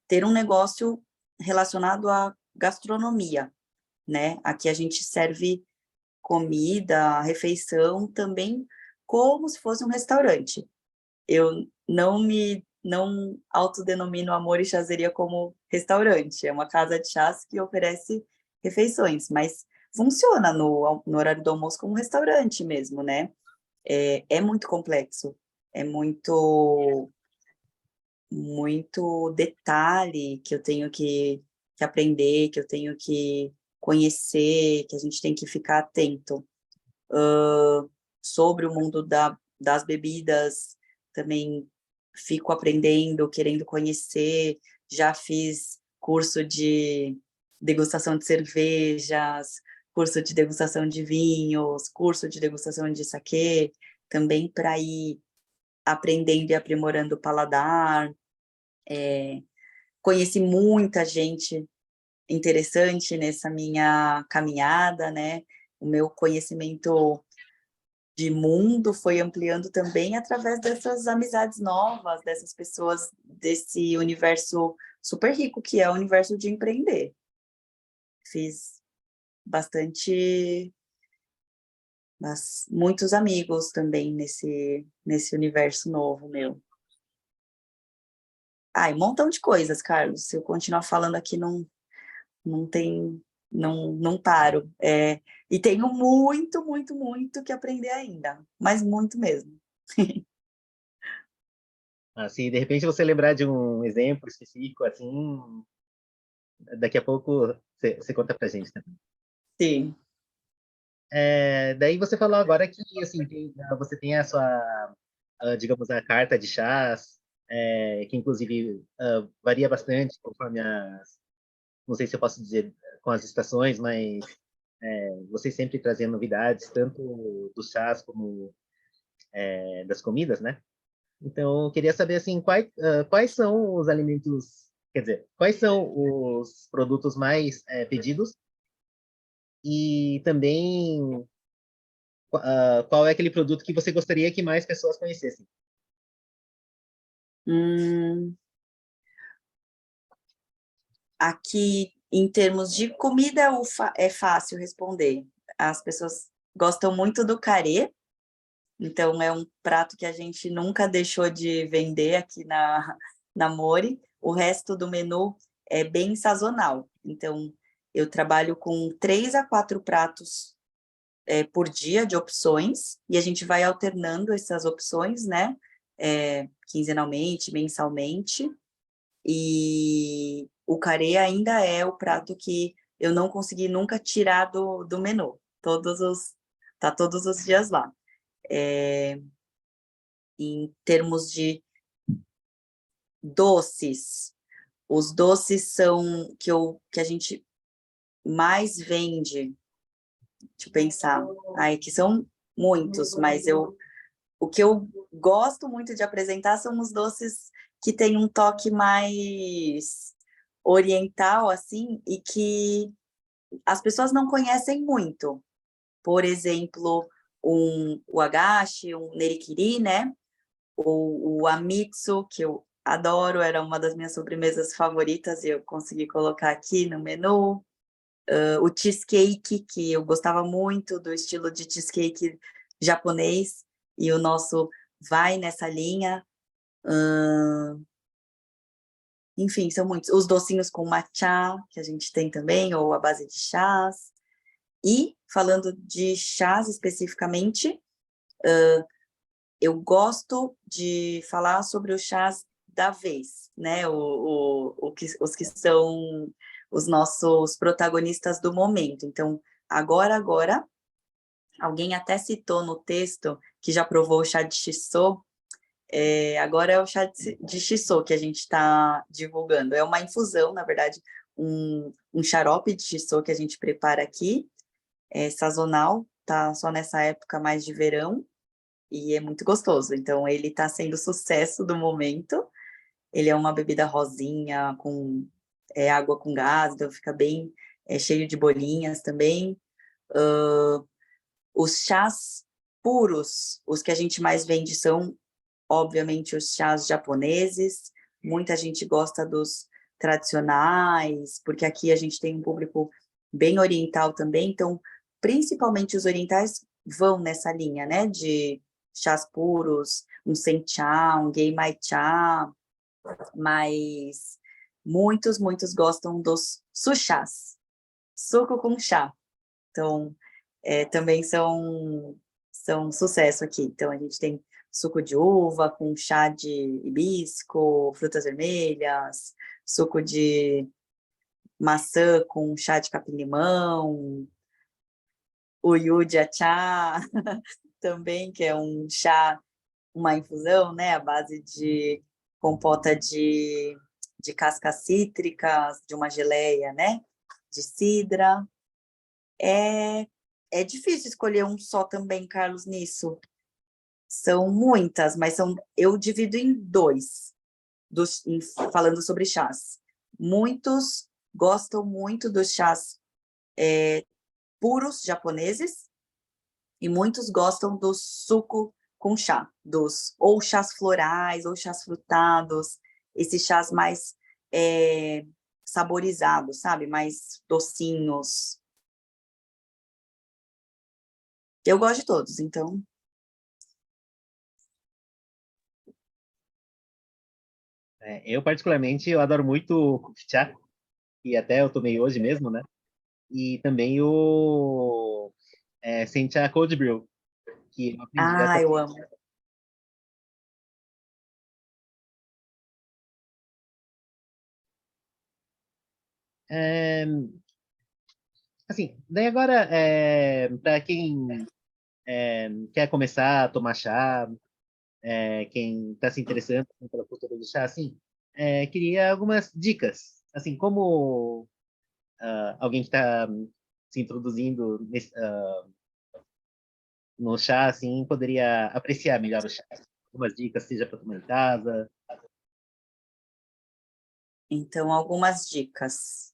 Ter um negócio relacionado à gastronomia, né? Aqui a gente serve comida, refeição também como se fosse um restaurante. Eu não autodenomino Amor e Chazeria como restaurante, é uma casa de chás que oferece refeições, mas funciona no horário do almoço como um restaurante mesmo, né? É muito complexo. é muito detalhe que eu tenho que aprender, que eu tenho que conhecer, que a gente tem que ficar atento. Sobre o mundo das bebidas, também fico aprendendo, querendo conhecer, já fiz curso de degustação de cervejas, curso de degustação de vinhos, curso de degustação de saquê, também para ir aprendendo e aprimorando o paladar. Conheci muita gente interessante nessa minha caminhada, né? O meu conhecimento de mundo foi ampliando também através dessas amizades novas, dessas pessoas, desse universo super rico que é o universo de empreender. Fiz muitos amigos também nesse universo novo meu. Um montão de coisas, Carlos. Se eu continuar falando aqui, não paro. E tenho muito, muito, muito que aprender ainda, mas muito mesmo. Se de repente você lembrar de um exemplo específico, assim, daqui a pouco você conta pra gente também. Sim. Daí você falou agora que, assim, você tem a sua, digamos, a carta de chás, que inclusive varia bastante conforme não sei se eu posso dizer com as estações, mas vocês sempre trazendo novidades, tanto dos chás como das comidas, né? Então, eu queria saber, assim, quais são os alimentos, quer dizer, quais são os produtos mais pedidos e também qual é aquele produto que você gostaria que mais pessoas conhecessem? Aqui, em termos de comida, é fácil responder. As pessoas gostam muito do carê, então é um prato que a gente nunca deixou de vender aqui na Mori. O resto do menu é bem sazonal. Então, eu trabalho com 3 a 4 pratos por dia de opções, e a gente vai alternando essas opções, né? Quinzenalmente, mensalmente. E o carê ainda é o prato que eu não consegui nunca tirar do menu. Tá todos os dias lá. Em termos de doces, os doces são que a gente mais vende, deixa eu pensar, que são muitos, mas o que eu gosto muito de apresentar são os doces que têm um toque mais oriental, assim, e que as pessoas não conhecem muito. Por exemplo, o agashi, um nerikiri, né? O amitsu, que eu adoro, era uma das minhas sobremesas favoritas e eu consegui colocar aqui no menu. O cheesecake, que eu gostava muito do estilo de cheesecake japonês, e o nosso vai nessa linha. Enfim, são muitos. Os docinhos com matcha, que a gente tem também, ou a base de chás. E, falando de chás especificamente, eu gosto de falar sobre os chás da vez, né? Os que são os nossos protagonistas do momento. Então, agora, alguém até citou no texto que já provou o chá de shiso. Agora é o chá de shiso que a gente está divulgando. É uma infusão, na verdade, um xarope de shiso que a gente prepara aqui, sazonal, tá só nessa época mais de verão, e é muito gostoso. Então, ele está sendo o sucesso do momento. Ele é uma bebida rosinha, com água com gás, então fica bem cheio de bolinhas também. Os chás puros, os que a gente mais vende são, obviamente, os chás japoneses. Muita gente gosta dos tradicionais, porque aqui a gente tem um público bem oriental também, então, principalmente os orientais vão nessa linha, né, de chás puros, um sencha, um genmai cha, mas muitos gostam dos sushás, suco com chá. Então, também são sucesso aqui. Então, a gente tem suco de uva com chá de hibisco, frutas vermelhas, suco de maçã com chá de capim-limão, o Yuja Chá também, que é um chá, uma infusão, né, à base de compota de cascas cítricas, de uma geleia, né, de cidra. É difícil escolher um só também, Carlos, nisso. São muitas, mas eu divido em dois, falando sobre chás. Muitos gostam muito dos chás puros japoneses e muitos gostam do suco com chá, ou chás florais, ou chás frutados, esses chás mais saborizados, sabe? Mais docinhos. Eu gosto de todos, então... Eu, particularmente, eu adoro muito o Kukicha, e até eu tomei hoje mesmo, né? E também o Sencha Cold Brew, que eu aprendi a Ah, eu tomar. amo. É, assim, daí agora, para quem quer começar a tomar chá, quem está se interessando pela cultura do chá, assim, queria algumas dicas, assim, como alguém que está se introduzindo no chá, assim, poderia apreciar melhor o chá. Algumas dicas, seja para tomar em casa. Então, algumas dicas.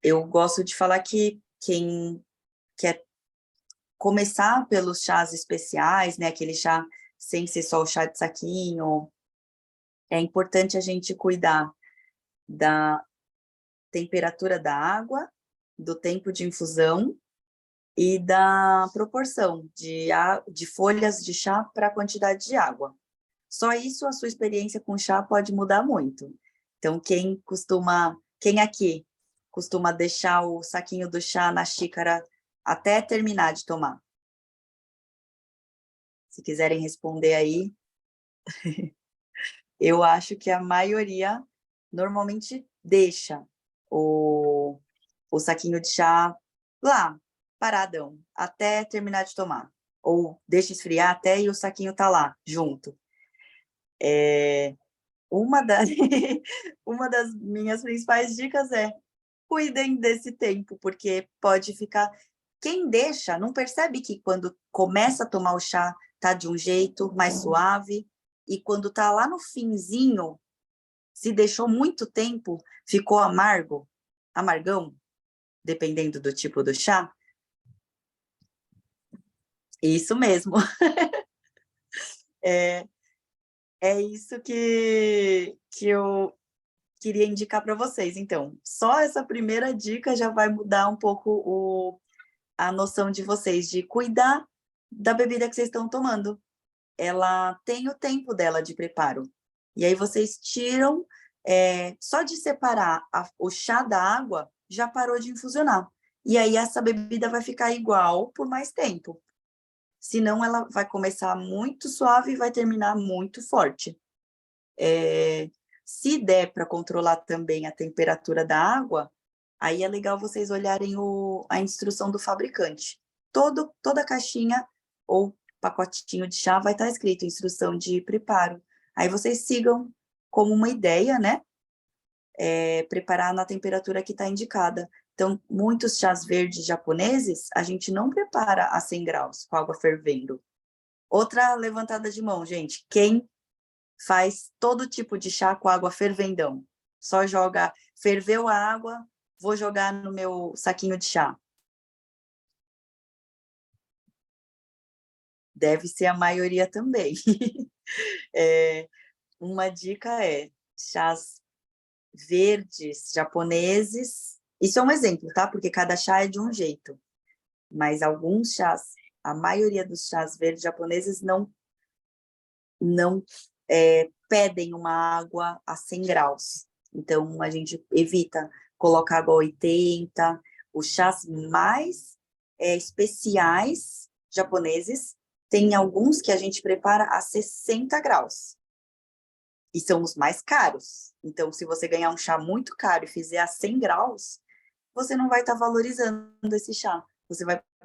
Eu gosto de falar que quem quer começar pelos chás especiais, né, aquele chá sem ser só o chá de saquinho, é importante a gente cuidar da temperatura da água, do tempo de infusão e da proporção de folhas de chá para a quantidade de água. Só isso a sua experiência com chá pode mudar muito. Então, quem aqui costuma deixar o saquinho do chá na xícara até terminar de tomar? Se quiserem responder aí, eu acho que a maioria normalmente deixa o saquinho de chá lá, paradão, até terminar de tomar. Ou deixa esfriar até e o saquinho tá lá, junto. Uma das, uma das minhas principais dicas é cuidem desse tempo, porque pode ficar... Quem deixa não percebe que quando começa a tomar o chá tá de um jeito mais suave, e quando tá lá no finzinho, se deixou muito tempo, ficou amargão, dependendo do tipo do chá. Isso mesmo. É isso que eu queria indicar para vocês. Então, só essa primeira dica já vai mudar um pouco a noção de vocês, de cuidar da bebida que vocês estão tomando. Ela tem o tempo dela de preparo. E aí vocês tiram, só de separar o chá da água, já parou de infusionar. E aí essa bebida vai ficar igual por mais tempo. Senão ela vai começar muito suave e vai terminar muito forte. Se der para controlar também a temperatura da água, aí é legal vocês olharem a instrução do fabricante. Toda caixinha ou pacotinho de chá vai estar escrito instrução de preparo. Aí vocês sigam como uma ideia, né? Preparar na temperatura que está indicada. Então, muitos chás verdes japoneses, a gente não prepara a 100 graus, com água fervendo. Outra levantada de mão, gente. Quem faz todo tipo de chá com água fervendão? Só joga, ferveu a água, vou jogar no meu saquinho de chá. Deve ser a maioria também. Uma dica é chás verdes japoneses. Isso é um exemplo, tá? Porque cada chá é de um jeito. Mas alguns chás, a maioria dos chás verdes japoneses não pedem uma água a 100 graus. Então, a gente evita colocar água a 80. Os chás mais especiais japoneses tem alguns que a gente prepara a 60 graus. E são os mais caros. Então, se você ganhar um chá muito caro e fizer a 100 graus, você não vai estar valorizando esse chá.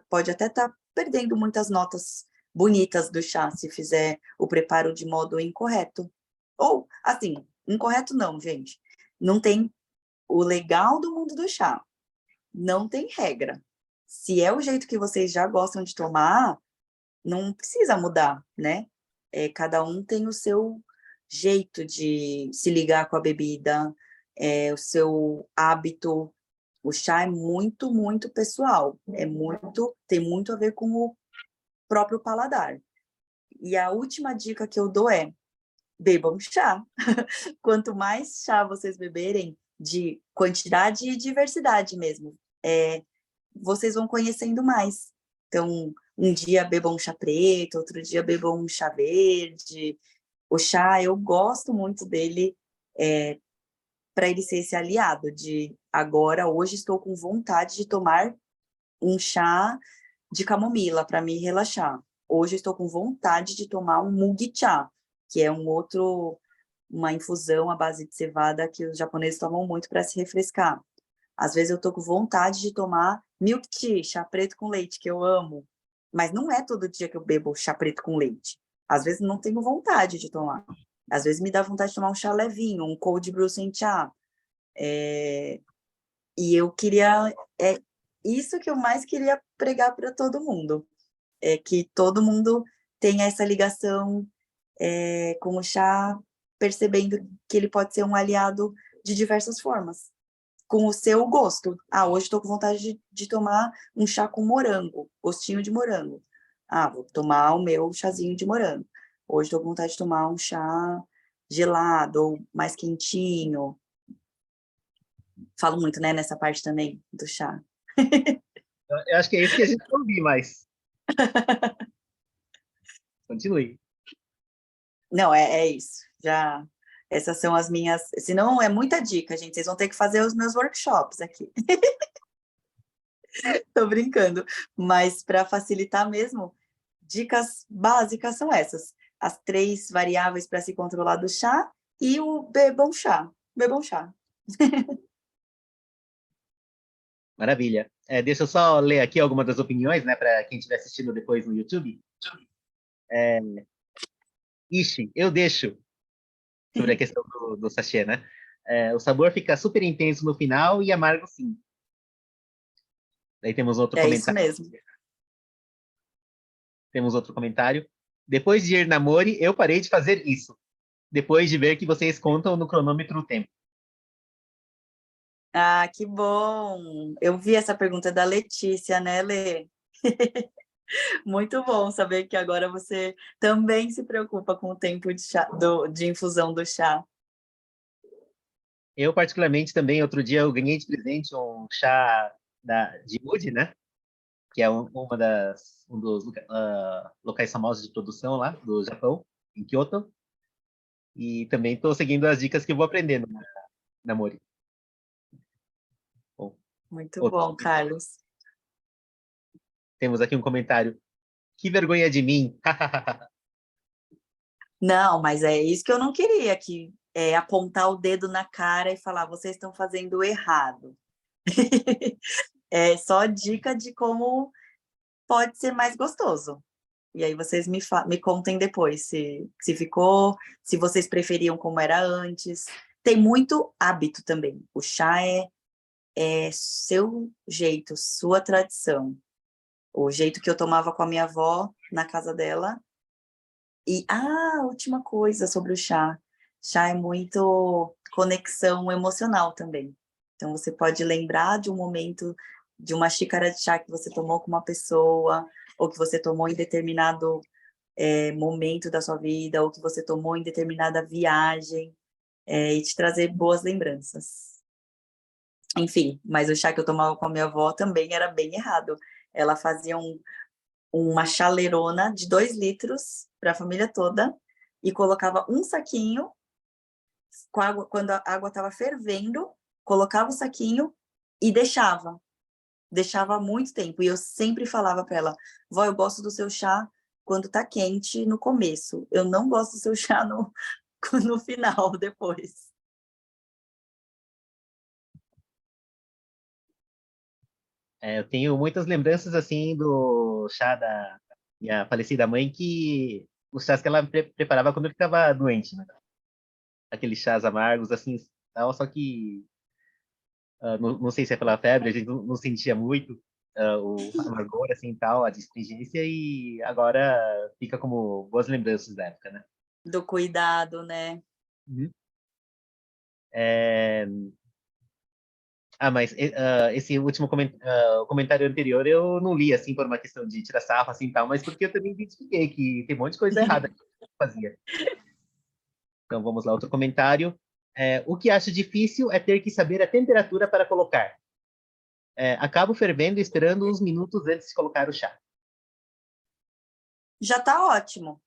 Pode até estar perdendo muitas notas bonitas do chá, se fizer o preparo de modo incorreto. Ou, assim, incorreto não, gente. Não tem o legal do mundo do chá. Não tem regra. Se é o jeito que vocês já gostam de tomar, não precisa mudar, né? Cada um tem o seu jeito de se ligar com a bebida, o seu hábito. O chá é muito, muito pessoal. Tem muito a ver com o próprio paladar. E a última dica que eu dou é: bebam chá. Quanto mais chá vocês beberem, de quantidade e diversidade mesmo, vocês vão conhecendo mais. Então, um dia bebam um chá preto, outro dia bebam um chá verde. O chá, eu gosto muito dele para ele ser esse aliado de agora, hoje estou com vontade de tomar um chá de camomila para me relaxar. Hoje estou com vontade de tomar um mugi chá, que é uma infusão à base de cevada que os japoneses tomam muito para se refrescar. Às vezes eu estou com vontade de tomar milk tea, chá preto com leite, que eu amo. Mas não é todo dia que eu bebo chá preto com leite. Às vezes não tenho vontade de tomar. Às vezes me dá vontade de tomar um chá levinho, um cold brew sem chá. E eu queria... isso que eu mais queria pregar para todo mundo. É que todo mundo tenha essa ligação com o chá, percebendo que ele pode ser um aliado de diversas formas, com o seu gosto. Hoje estou com vontade de tomar um chá com morango, gostinho de morango. Vou tomar o meu chazinho de morango. Hoje estou com vontade de tomar um chá gelado ou mais quentinho. Falo muito, né, nessa parte também do chá. Eu acho que é isso que a gente vai ouvir mais. Continue. Não, é isso. Já, essas são as minhas... Senão é muita dica, gente. Vocês vão ter que fazer os meus workshops aqui. Tô brincando. Mas para facilitar mesmo, dicas básicas são essas. As 3 variáveis para se controlar do chá e o bebam chá. Bebam chá. Maravilha. Deixa eu só ler aqui algumas das opiniões, né, para quem estiver assistindo depois no YouTube. Ixi, eu deixo sobre a questão do sachê, né? O sabor fica super intenso no final e amargo sim. Daí temos outro comentário. Isso mesmo. Temos outro comentário. Depois de ir na Mori, eu parei de fazer isso. Depois de ver que vocês contam no cronômetro o tempo. Que bom! Eu vi essa pergunta da Letícia, né, Lê? Muito bom saber que agora você também se preocupa com o tempo de chá, de infusão do chá. Eu, particularmente, também, outro dia, eu ganhei de presente um chá de Muji, né? Que é um dos locais famosos de produção lá do Japão, em Kyoto. E também estou seguindo as dicas que eu vou aprendendo na Mori. Bom, muito bom, Carlos. Temos aqui um comentário. Que vergonha de mim. Não, mas é isso que eu não queria, que apontar o dedo na cara e falar, vocês estão fazendo errado. É só dica de como pode ser mais gostoso. E aí vocês me contem depois se ficou, se vocês preferiam como era antes. Tem muito hábito também. O chá é seu jeito, sua tradição. O jeito que eu tomava com a minha avó na casa dela. E, última coisa sobre o chá. Chá é muito conexão emocional também. Então, você pode lembrar de um momento, de uma xícara de chá que você tomou com uma pessoa, ou que você tomou em determinado momento da sua vida, ou que você tomou em determinada viagem, e te trazer boas lembranças. Enfim, mas o chá que eu tomava com a minha avó também era bem errado. Ela fazia uma chaleirona de 2 litros para a família toda e colocava um saquinho com água, quando a água estava fervendo, colocava o saquinho e deixava muito tempo. E eu sempre falava para ela, vó, eu gosto do seu chá quando tá quente no começo. Eu não gosto do seu chá no final, depois. Eu tenho muitas lembranças, assim, do chá da minha falecida mãe, que os chás que ela preparava quando eu ficava doente, né? Aqueles chás amargos, assim, tal, só que não sei se é pela febre, a gente não sentia muito o amargor, assim, tal, a astringência, e agora fica como boas lembranças da época, né? Do cuidado, né? Uhum. É... mas esse último comentário anterior eu não li, assim, por uma questão de tirar sarro, assim, tal, mas porque eu também identifiquei que tem um monte de coisa errada que eu fazia. Então, vamos lá, outro comentário. O que acho difícil é ter que saber a temperatura para colocar. Acabo fervendo e esperando uns minutos antes de colocar o chá. Já tá ótimo,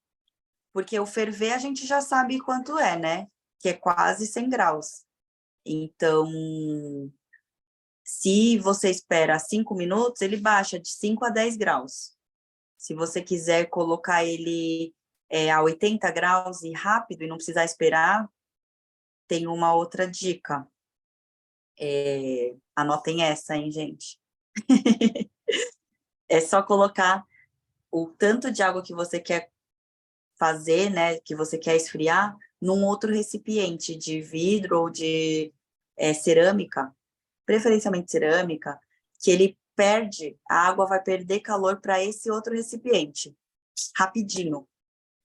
porque o ferver a gente já sabe quanto é, né? Que é quase 100 graus. Então, se você espera 5 minutos, ele baixa de 5 a 10 graus. Se você quiser colocar ele a 80 graus e rápido e não precisar esperar, tem uma outra dica. Anotem essa, hein, gente? É só colocar o tanto de água que você quer fazer, né, que você quer esfriar, num outro recipiente de vidro ou de cerâmica, preferencialmente cerâmica, que ele perde, a água vai perder calor para esse outro recipiente, rapidinho.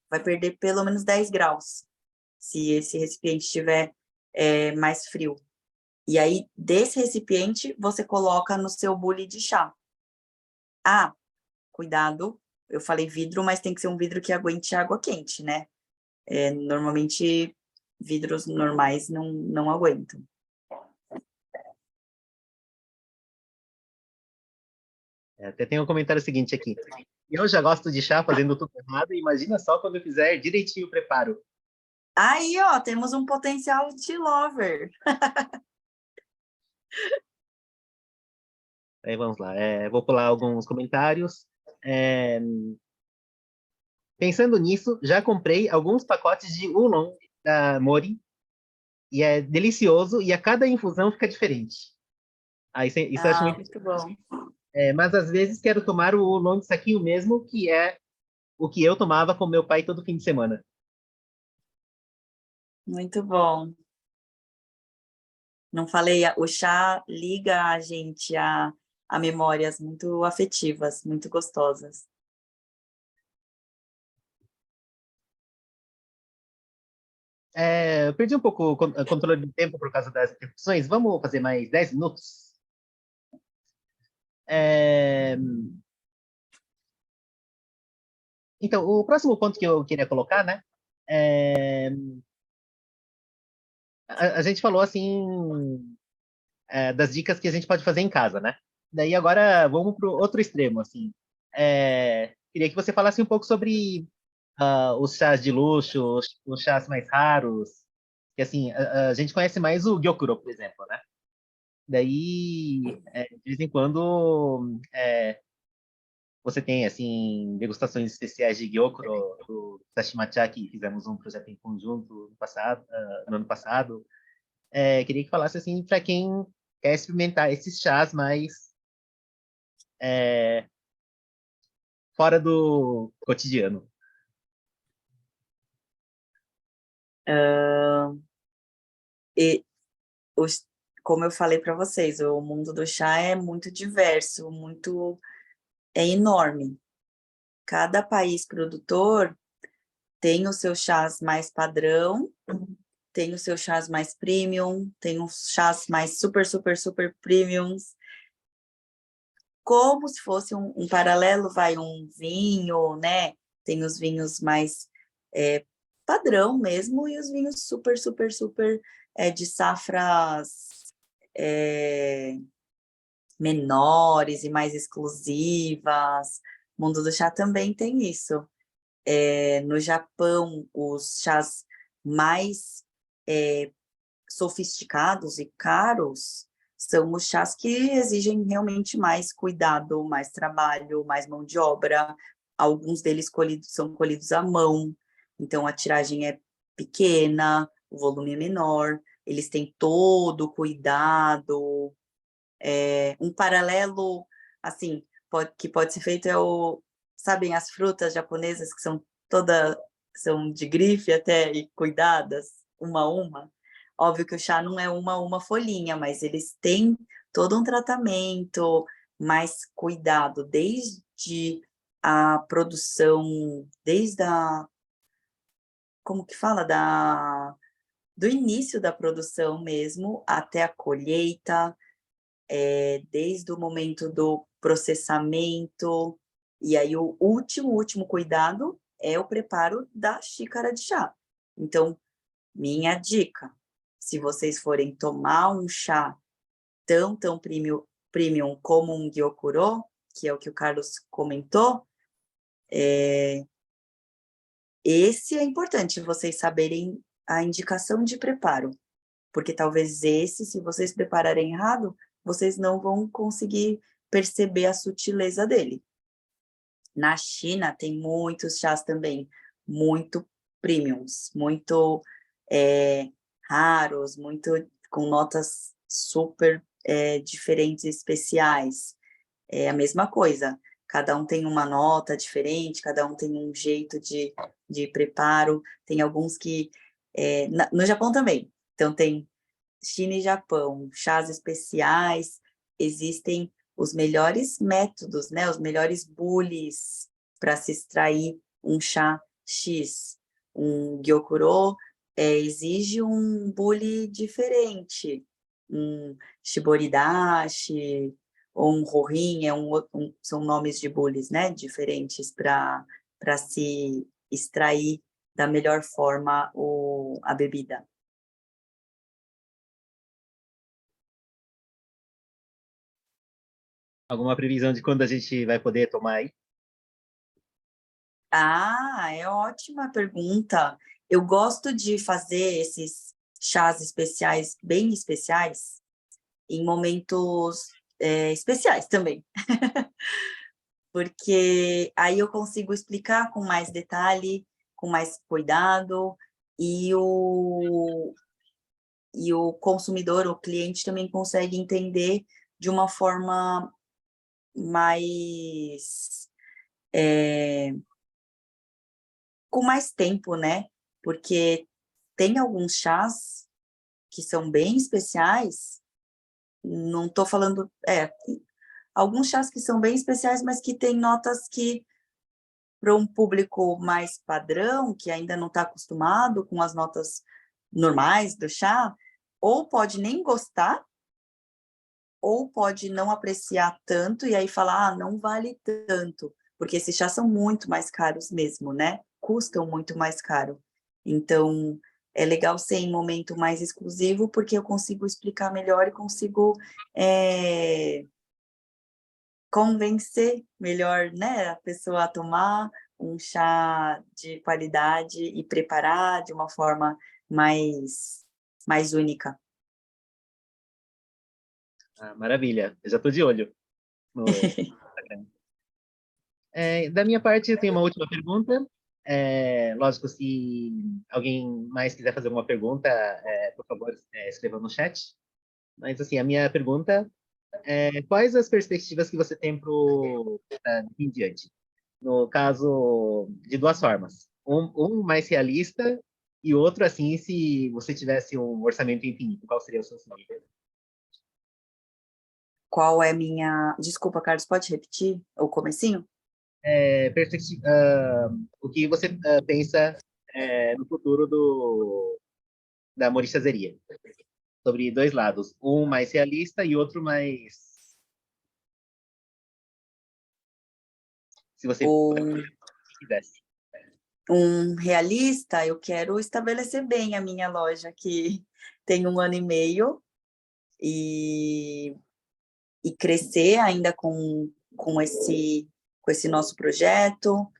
Vai perder pelo menos 10 graus, se esse recipiente estiver mais frio. E aí, desse recipiente, você coloca no seu bule de chá. Ah, cuidado, eu falei vidro, mas tem que ser um vidro que aguente água quente, né? Normalmente, vidros normais não aguentam. Até tem um comentário seguinte aqui. Eu já gosto de chá fazendo tudo errado, imagina só quando eu fizer direitinho o preparo. Aí, ó, temos um potencial tea lover. Aí vamos lá, vou pular alguns comentários. Pensando nisso, já comprei alguns pacotes de Oolong da Mori, e é delicioso, e a cada infusão fica diferente. Isso eu acho muito. Muito bom. Mas às vezes quero tomar o Oolong saquinho mesmo, que é o que eu tomava com meu pai todo fim de semana. Muito bom. Não falei, o chá liga a gente a memórias muito afetivas, muito gostosas. Eu perdi um pouco o controle do tempo por causa das interrupções. Vamos fazer mais 10 minutos? É, Então, o próximo ponto que eu queria colocar, né? A gente falou assim das dicas que a gente pode fazer em casa, né? Daí agora vamos para o outro extremo, assim. Queria que você falasse um pouco sobre os chás de luxo, os chás mais raros, que assim a gente conhece mais o Gyokuro, por exemplo, né? Daí de vez em quando você tem assim degustações especiais de Gyokuro do Tashimacha, que fizemos um projeto em conjunto no ano passado. Queria que falasse assim para quem quer experimentar esses chás mais é, fora do cotidiano. E como eu falei para vocês, o mundo do chá é muito diverso, é enorme. Cada país produtor tem os seus chás mais padrão, tem os seus chás mais premium, tem os chás mais super, super, super premiums. Como se fosse um paralelo, vai um vinho, né? Tem os vinhos mais padrão mesmo e os vinhos super, super, super de safras menores e mais exclusivas. O mundo do chá também tem isso. No Japão, os chás mais sofisticados e caros são os chás que exigem realmente mais cuidado, mais trabalho, mais mão de obra, alguns deles são colhidos à mão, então a tiragem é pequena, o volume é menor, eles têm todo o cuidado. Um paralelo, assim, que pode ser feito sabem as frutas japonesas que são de grife até e cuidadas, uma a uma? Óbvio que o chá não é uma a uma folhinha, mas eles têm todo um tratamento, mais cuidado, desde a produção, como que fala? Do início da produção mesmo, até a colheita, desde o momento do processamento, e aí o último cuidado é o preparo da xícara de chá. Então, minha dica, se vocês forem tomar um chá tão premium como um Gyokuro, que é o que o Carlos comentou, esse é importante vocês saberem a indicação de preparo, porque talvez se vocês prepararem errado, vocês não vão conseguir perceber a sutileza dele. Na China tem muitos chás também, muito premiums, muito raros, muito com notas super diferentes e especiais. É a mesma coisa, cada um tem uma nota diferente, cada um tem um jeito de preparo, tem alguns que... no Japão também, então tem China e Japão, chás especiais, existem os melhores métodos, né? Os melhores bulis para se extrair um chá X. Um Gyokuro exige um bule diferente, um Shiboridashi ou um Rorin, são nomes de bulis, né? Diferentes para se extrair da melhor forma a bebida. Alguma previsão de quando a gente vai poder tomar aí? É ótima pergunta. Eu gosto de fazer esses chás especiais, bem especiais, em momentos especiais também. Porque aí eu consigo explicar com mais detalhe, com mais cuidado, e o consumidor, o cliente também consegue entender de uma forma mais... com mais tempo, né? Porque tem alguns chás que são bem especiais, não estou falando... alguns chás que são bem especiais, mas que têm notas que, para um público mais padrão, que ainda não está acostumado com as notas normais do chá, ou pode nem gostar, ou pode não apreciar tanto, e aí falar, não vale tanto, porque esses chás são muito mais caros mesmo, né? Custam muito mais caro. Então, é legal ser em momento mais exclusivo, porque eu consigo explicar melhor e consigo convencer melhor, né, a pessoa a tomar um chá de qualidade e preparar de uma forma mais única. Maravilha, eu já estou de olho no Instagram. Da minha parte, eu tenho uma última pergunta. Lógico, se alguém mais quiser fazer alguma pergunta, por favor, escreva no chat. Mas, assim, a minha pergunta é quais as perspectivas que você tem em diante? No caso, de duas formas. Um mais realista e outro, assim, se você tivesse um orçamento infinito, qual seria o seu sonho? Qual é minha... Desculpa, Carlos, pode repetir o comecinho? O que você pensa no futuro da Morichazeria? Sobre dois lados, um mais realista e outro mais... Se você quisesse. Um realista, eu quero estabelecer bem a minha loja, que tem 1 ano e meio, e crescer ainda com esse nosso projeto,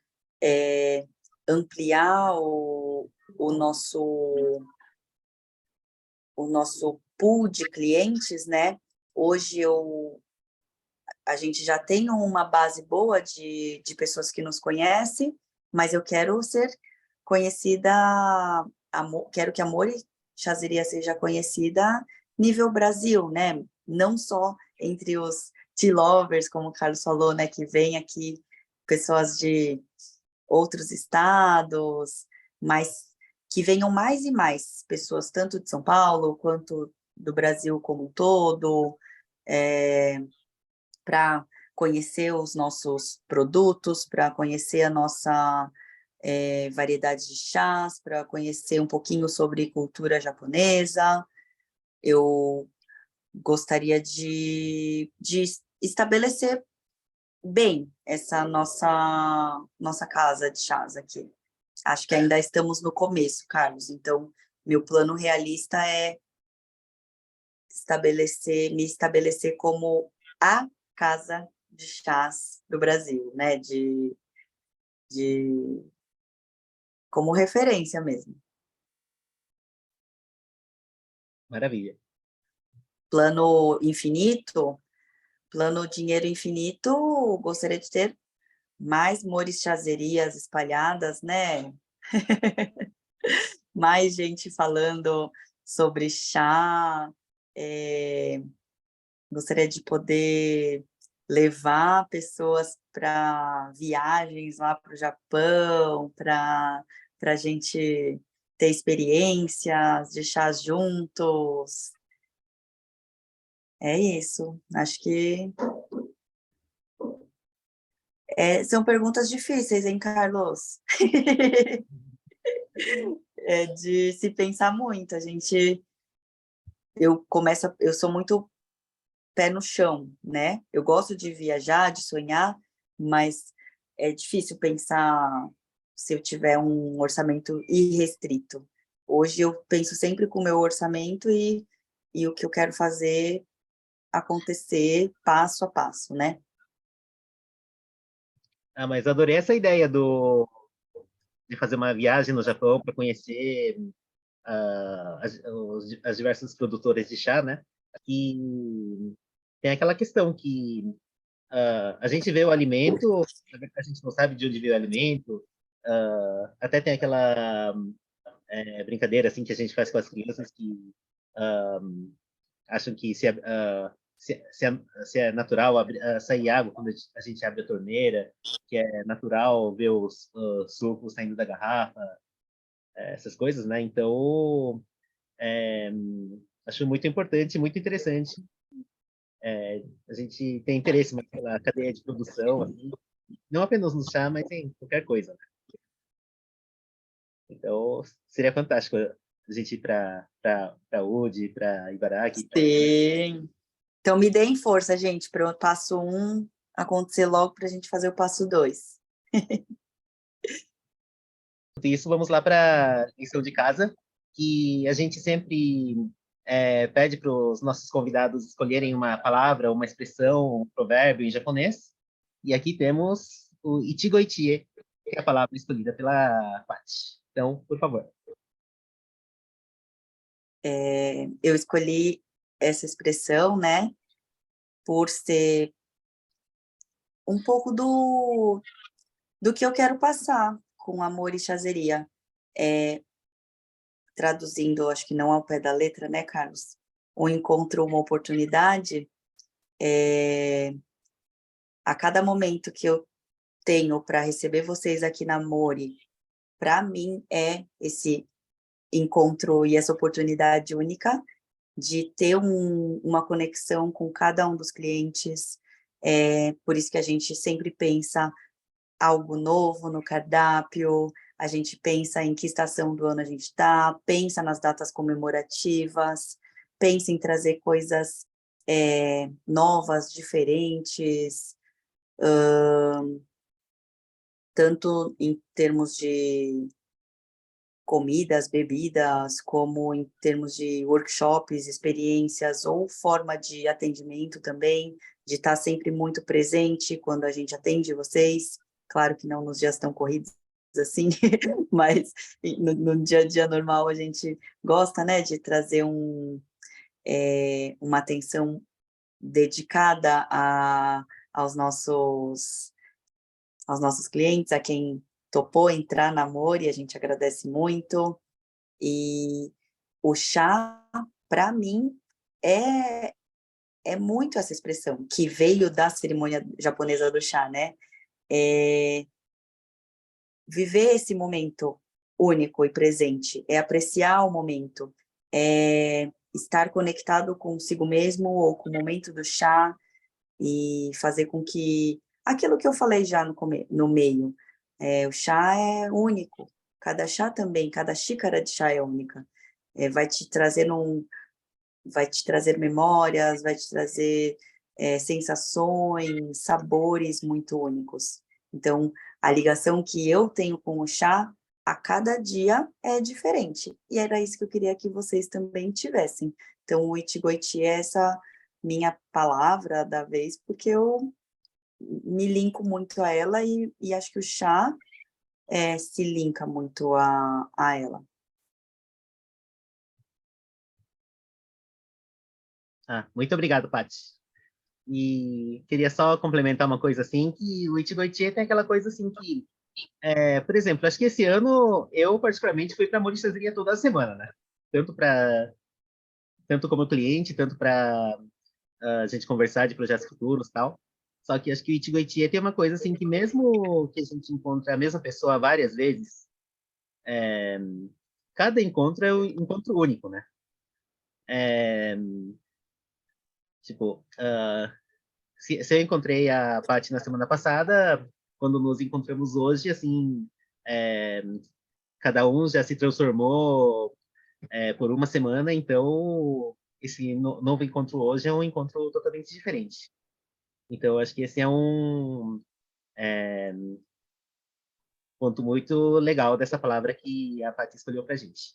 ampliar o nosso pool de clientes, né? Hoje a gente já tem uma base boa de pessoas que nos conhecem, mas eu quero ser conhecida, quero que a Mori Chazeria seja conhecida nível Brasil, né? Não só entre os tea lovers, como o Carlos falou, né? Que vem aqui pessoas de outros estados, mas que venham mais e mais pessoas, tanto de São Paulo quanto do Brasil como um todo, para conhecer os nossos produtos, para conhecer a nossa variedade de chás, para conhecer um pouquinho sobre cultura japonesa. Eu gostaria de estabelecer bem essa nossa casa de chás aqui. Acho que ainda estamos no começo, Carlos. Então, meu plano realista é me estabelecer como a casa de chás do Brasil, né? Como referência mesmo. Maravilha. Plano infinito, plano dinheiro infinito, gostaria de ter mais Mores Chazerias espalhadas, né? Mais gente falando sobre chá. Gostaria de poder levar pessoas para viagens lá para o Japão, para a gente ter experiências de chá juntos. É isso. Acho que são perguntas difíceis, hein, Carlos? É de se pensar muito. Eu sou muito pé no chão, né? Eu gosto de viajar, de sonhar, mas é difícil pensar se eu tiver um orçamento irrestrito. Hoje eu penso sempre com o meu orçamento e o que eu quero fazer acontecer passo a passo, né? Ah, mas adorei essa ideia de fazer uma viagem no Japão para conhecer as diversas produtoras de chá, né? E tem aquela questão que a gente vê o alimento, a gente não sabe de onde veio o alimento, até tem aquela brincadeira assim que a gente faz com as crianças que acham que se é natural sair água quando a gente abre a torneira, que é natural ver os sucos saindo da garrafa, essas coisas, né? Então, acho muito importante, muito interessante. A gente tem interesse naquela cadeia de produção, assim, não apenas no chá, mas em qualquer coisa, né? Então, seria fantástico a gente ir para UD, para Ibaraki. Sim. Então, me deem força, gente, para o passo 1 acontecer logo para a gente fazer o passo 2. Isso, vamos lá para a lição de casa, que a gente sempre pede para os nossos convidados escolherem uma palavra, uma expressão, um provérbio em japonês. E aqui temos o Ichigo Ichie, que é a palavra escolhida pela Paty. Então, por favor. Eu escolhi essa expressão, né, por ser um pouco do que eu quero passar com amor e chazeria. Traduzindo, acho que não ao pé da letra, né, Carlos? Um encontro, uma oportunidade. A cada momento que eu tenho para receber vocês aqui na Mori, para mim é esse encontro e essa oportunidade única de ter uma conexão com cada um dos clientes. Por isso que a gente sempre pensa algo novo no cardápio, a gente pensa em que estação do ano a gente está, pensa nas datas comemorativas, pensa em trazer coisas novas, diferentes, tanto em termos de comidas, bebidas, como em termos de workshops, experiências ou forma de atendimento também, de estar sempre muito presente quando a gente atende vocês. Claro que não nos dias tão corridos assim, mas no dia a dia normal a gente gosta, né, de trazer uma atenção dedicada aos nossos clientes, a quem topou entrar na Mori, a gente agradece muito. E o chá, para mim, é muito essa expressão, que veio da cerimônia japonesa do chá, né? Viver esse momento único e presente, é apreciar o momento, é estar conectado consigo mesmo ou com o momento do chá e fazer com que aquilo que eu falei já no meio, o chá é único, cada chá também, cada xícara de chá é única, vai te trazer memórias, vai te trazer sensações, sabores muito únicos. Então, a ligação que eu tenho com o chá, a cada dia é diferente. E era isso que eu queria que vocês também tivessem. Então, o Ichigoichi é essa minha palavra da vez, porque eu me linko muito a ela e acho que o chá se linka muito a ela. Muito obrigado, Paty. E queria só complementar uma coisa assim, que o Ichigo-Ichie tem aquela coisa assim que, por exemplo, acho que esse ano eu particularmente fui para a Morichazeria toda semana, né? Tanto como cliente, tanto para a gente conversar de projetos futuros e tal. Só que acho que o Ichigo-Ichie tem uma coisa assim que mesmo que a gente encontre a mesma pessoa várias vezes, cada encontro é um encontro único, né? Tipo, se eu encontrei a Paty na semana passada, quando nos encontramos hoje, assim, cada um já se transformou por uma semana, então esse novo encontro hoje é um encontro totalmente diferente. Então, acho que esse é um ponto muito legal dessa palavra que a Paty escolheu para a gente.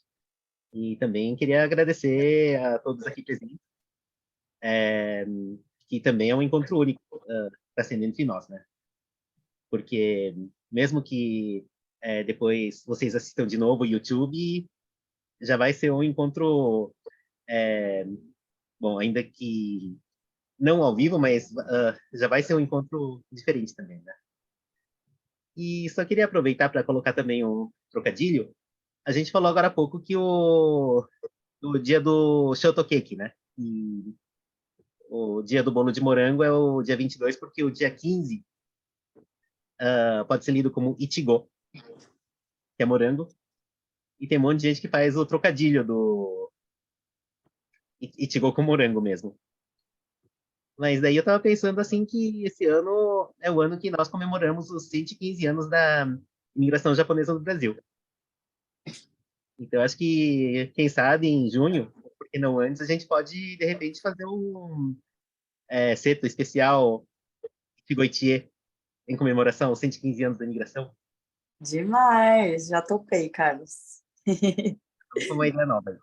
E também queria agradecer a todos aqui presentes, que também é um encontro único está sendo entre nós, né? Porque mesmo que depois vocês assistam de novo o YouTube, já vai ser um encontro, bom, ainda que não ao vivo, mas já vai ser um encontro diferente também, né? E só queria aproveitar para colocar também um trocadilho. A gente falou agora há pouco que o dia do shortcake, né? E o dia do bolo de morango é o dia 22, porque o dia 15 pode ser lido como Ichigo, que é morango, e tem um monte de gente que faz o trocadilho do Ichigo com morango mesmo. Mas daí eu tava pensando assim que esse ano é o ano que nós comemoramos os 115 anos da imigração japonesa no Brasil. Então acho que, quem sabe, em junho, por que não antes, a gente pode, de repente, fazer um seto especial Ichigo-Ichie em comemoração aos 115 anos da imigração. Demais, já topei, Carlos. Então, foi uma ideia nova.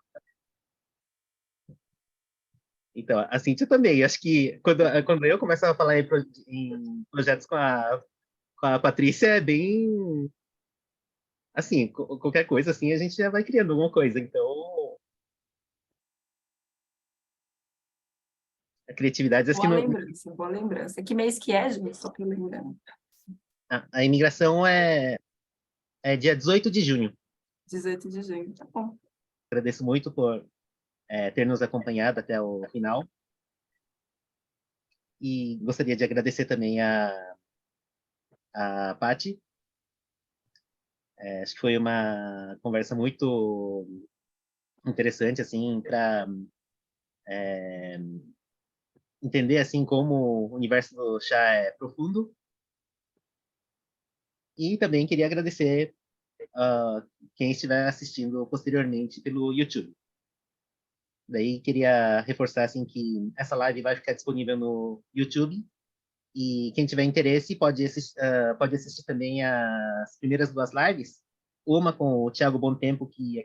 Então, a Cíntia também. Acho que quando eu começo a falar em projetos com a Patrícia, é bem... Assim, qualquer coisa assim, a gente já vai criando alguma coisa. Então, a criatividade, acho que Boa não... lembrança, boa lembrança. Que mês que é, gente? Só para lembrar. A imigração é dia 18 de junho. 18 de junho, tá bom. Agradeço muito por ter nos acompanhado até o final. E gostaria de agradecer também a Paty. Acho que foi uma conversa muito interessante, assim, para entender, assim, como o universo do chá é profundo. E também queria agradecer quem estiver assistindo posteriormente pelo YouTube. Daí queria reforçar, assim, que essa live vai ficar disponível no YouTube. E quem tiver interesse pode assistir também as primeiras duas lives, uma com o Thiago Bontempo, que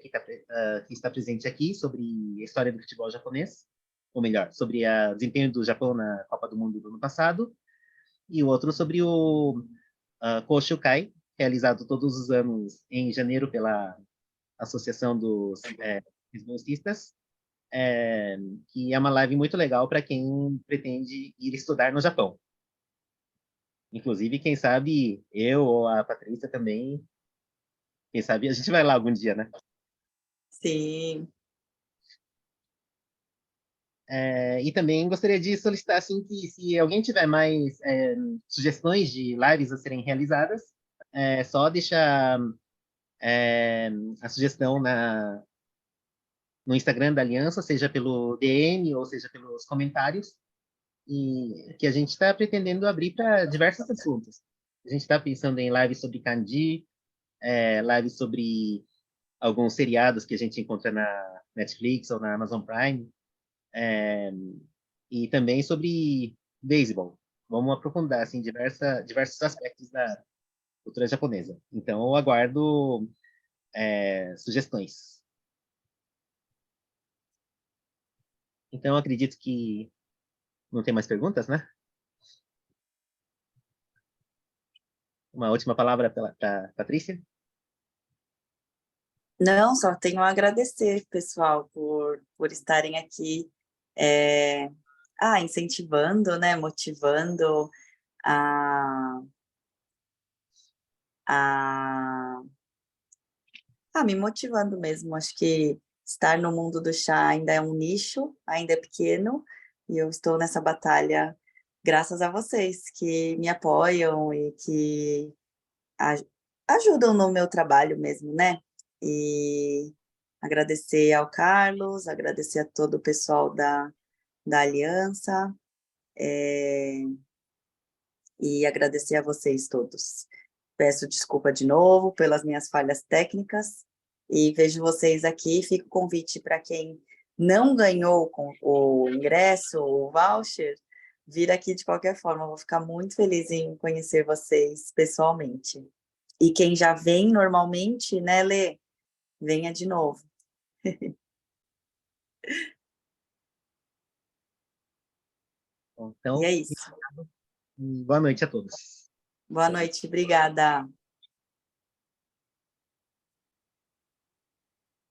está presente aqui, sobre a história do futebol japonês, ou melhor, sobre o desempenho do Japão na Copa do Mundo do ano passado, e o outro sobre o Koshukai, realizado todos os anos em janeiro pela Associação dos Bolsistas, que é uma live muito legal para quem pretende ir estudar no Japão. Inclusive, quem sabe eu ou a Patrícia também, quem sabe a gente vai lá algum dia, né? Sim. E também gostaria de solicitar, assim, que se alguém tiver mais sugestões de lives a serem realizadas, é só deixar a sugestão no Instagram da Aliança, seja pelo DM ou seja pelos comentários, e que a gente está pretendendo abrir para diversos assuntos. A gente está pensando em lives sobre Kandi, lives sobre alguns seriados que a gente encontra na Netflix ou na Amazon Prime, e também sobre beisebol. Vamos aprofundar assim diversos aspectos da cultura japonesa. Então, eu aguardo sugestões. Então, eu acredito que não tem mais perguntas, né? Uma última palavra para Patrícia? Não, só tenho a agradecer, pessoal, por estarem aqui incentivando, né, motivando a, a, me motivando mesmo. Acho que estar no mundo do chá ainda é um nicho, ainda é pequeno, e eu estou nessa batalha graças a vocês que me apoiam e que ajudam no meu trabalho mesmo, né? E agradecer ao Carlos, agradecer a todo o pessoal da Aliança, e agradecer a vocês todos. Peço desculpa de novo pelas minhas falhas técnicas e vejo vocês aqui. Fica o convite para quem não ganhou o ingresso, o voucher, vir aqui de qualquer forma. Eu vou ficar muito feliz em conhecer vocês pessoalmente. E quem já vem normalmente, né, Lê? Venha de novo. Então, E é isso. boa noite a todos. Boa noite, obrigada.